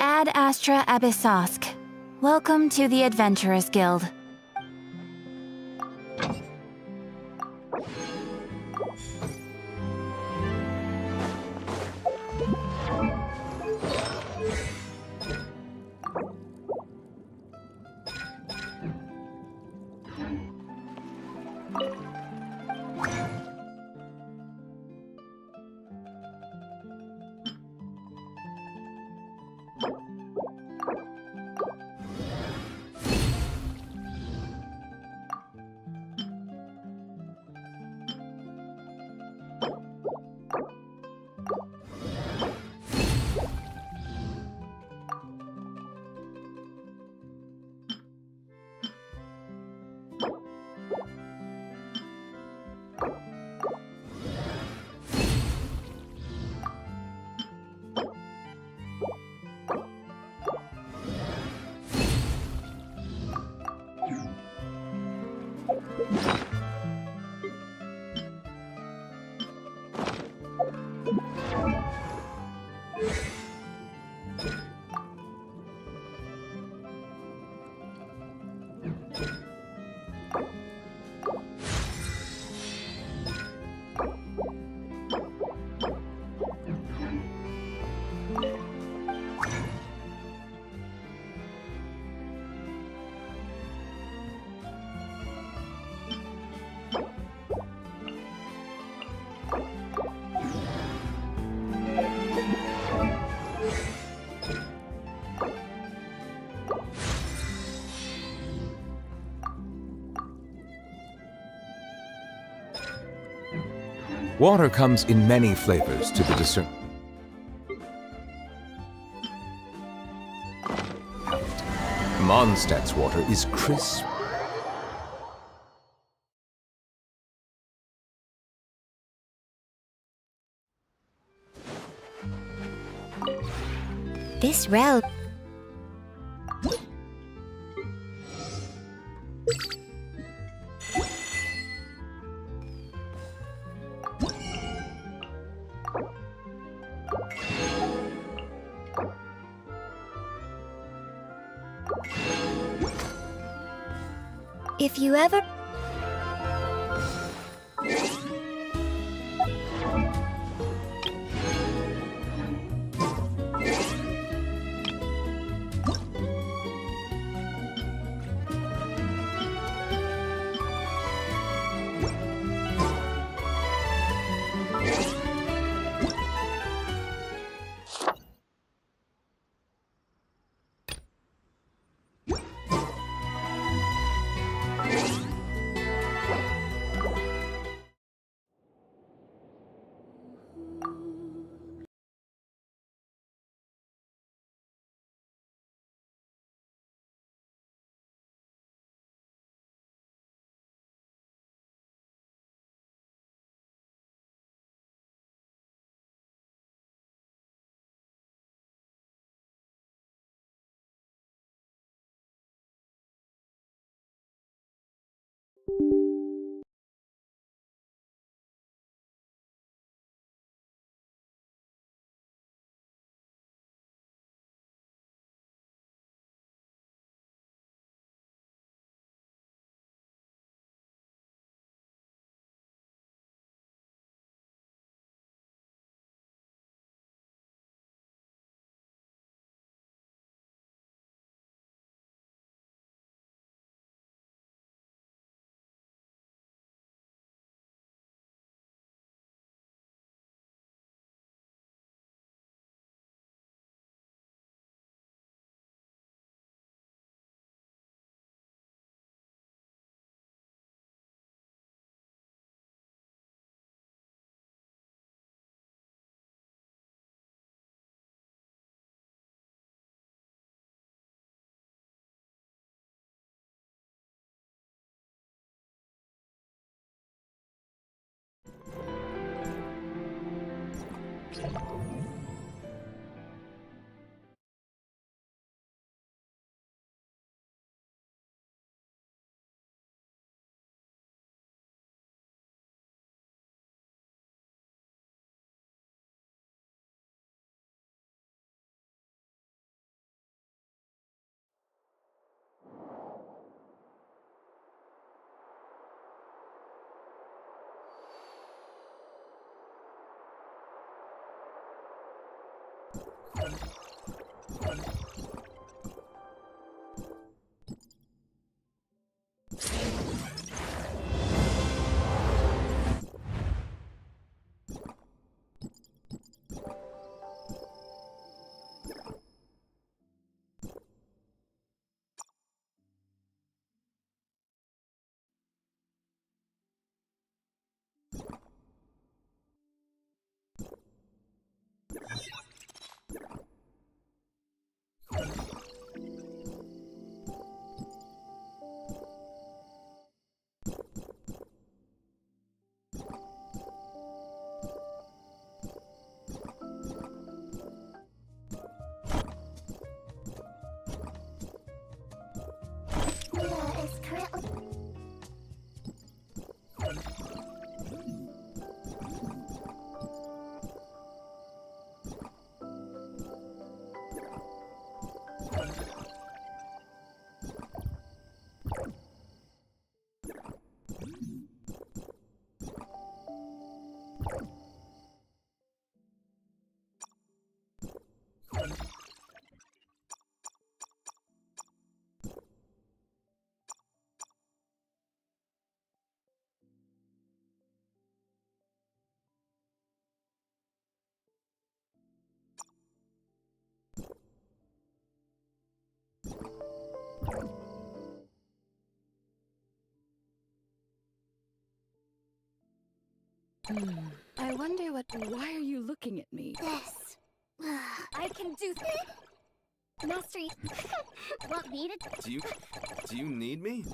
Ad Astra Abyssosk. Welcome to the Adventurers Guild. Water comes in many flavors to the discern. Mondstadt's water is crisp. This route... If you ever... Is currently... I wonder what... Why are you looking at me? This. I can do... Mastery. Want me to... Do you need me?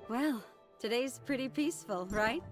Well, today's pretty peaceful, right?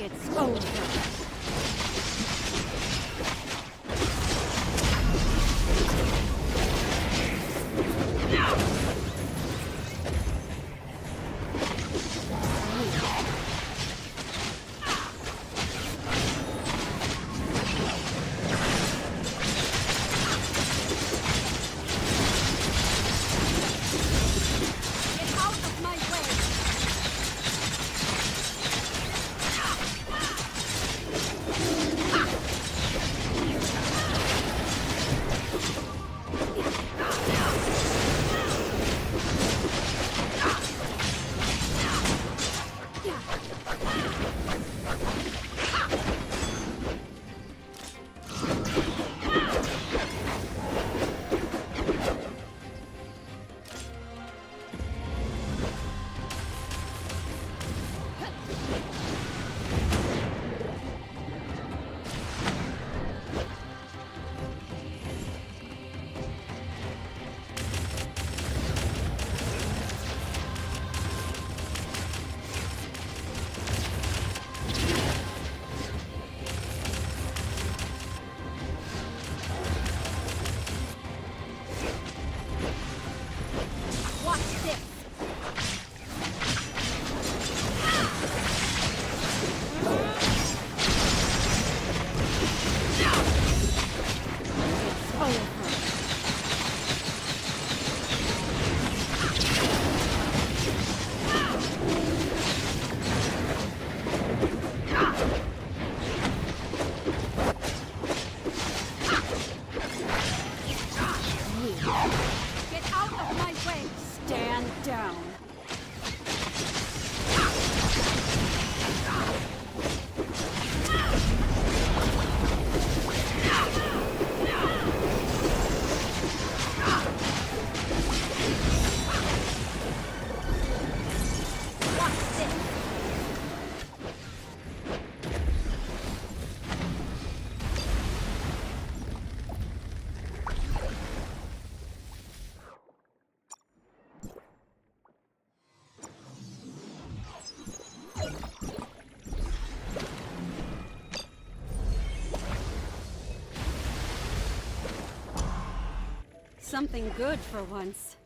It's over. Something good for once.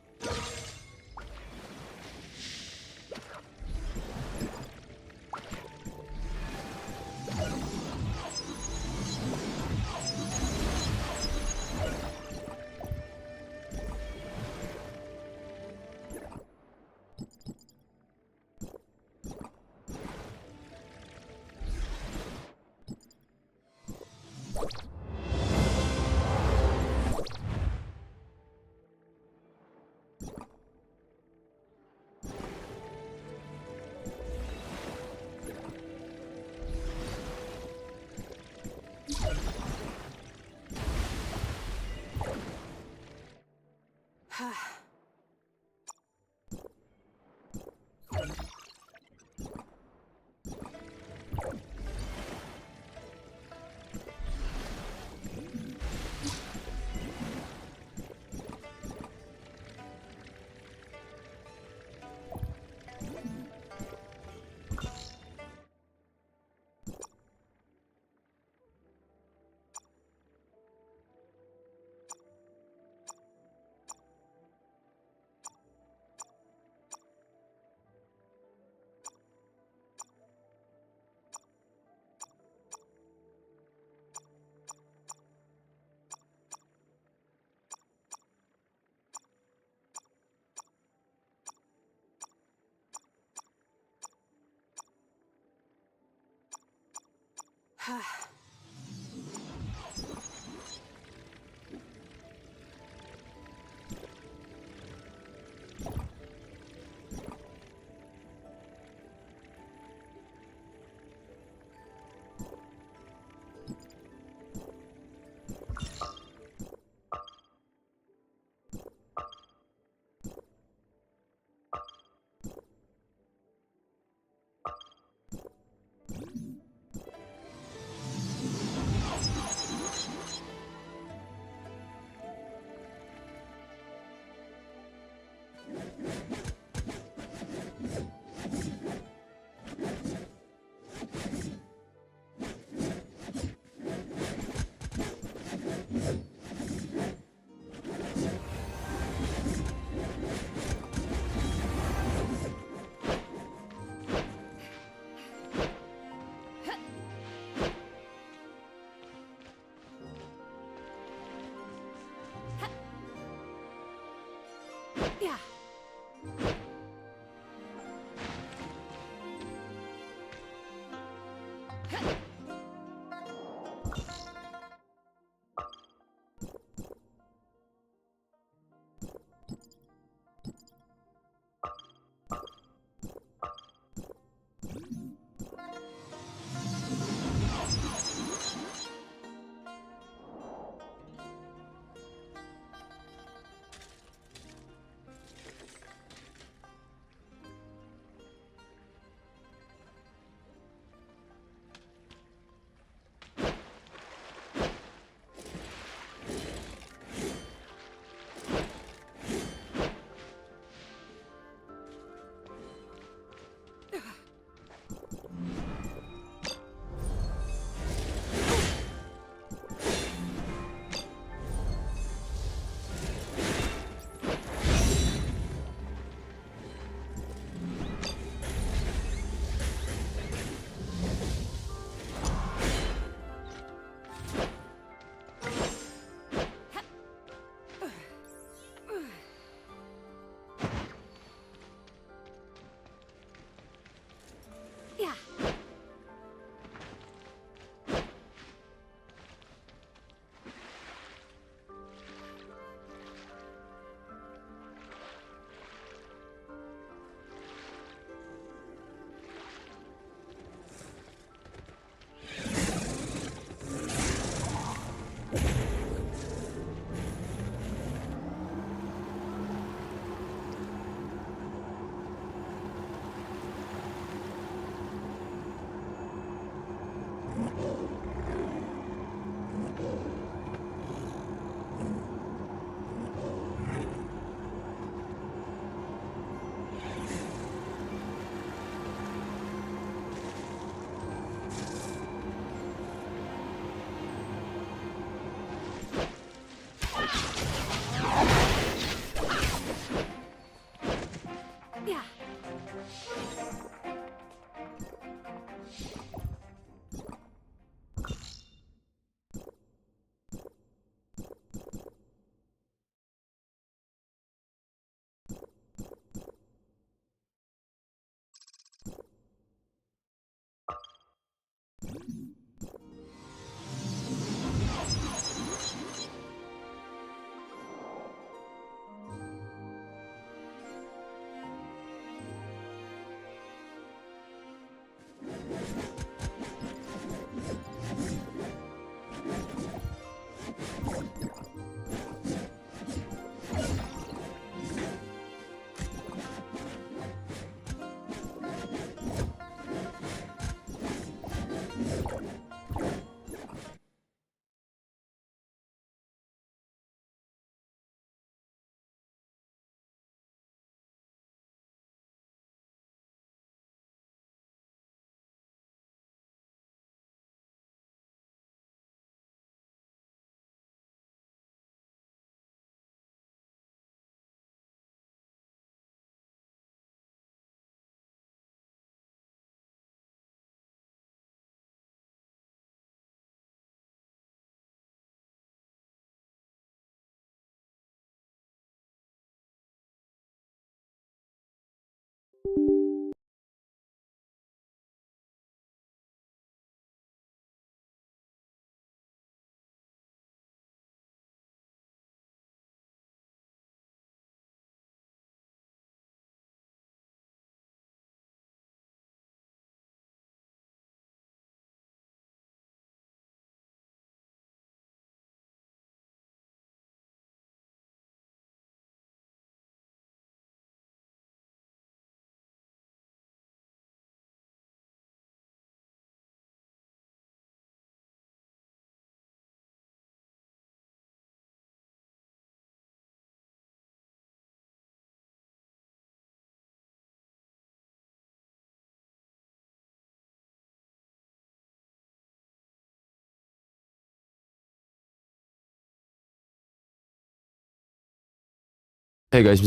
Hey guys,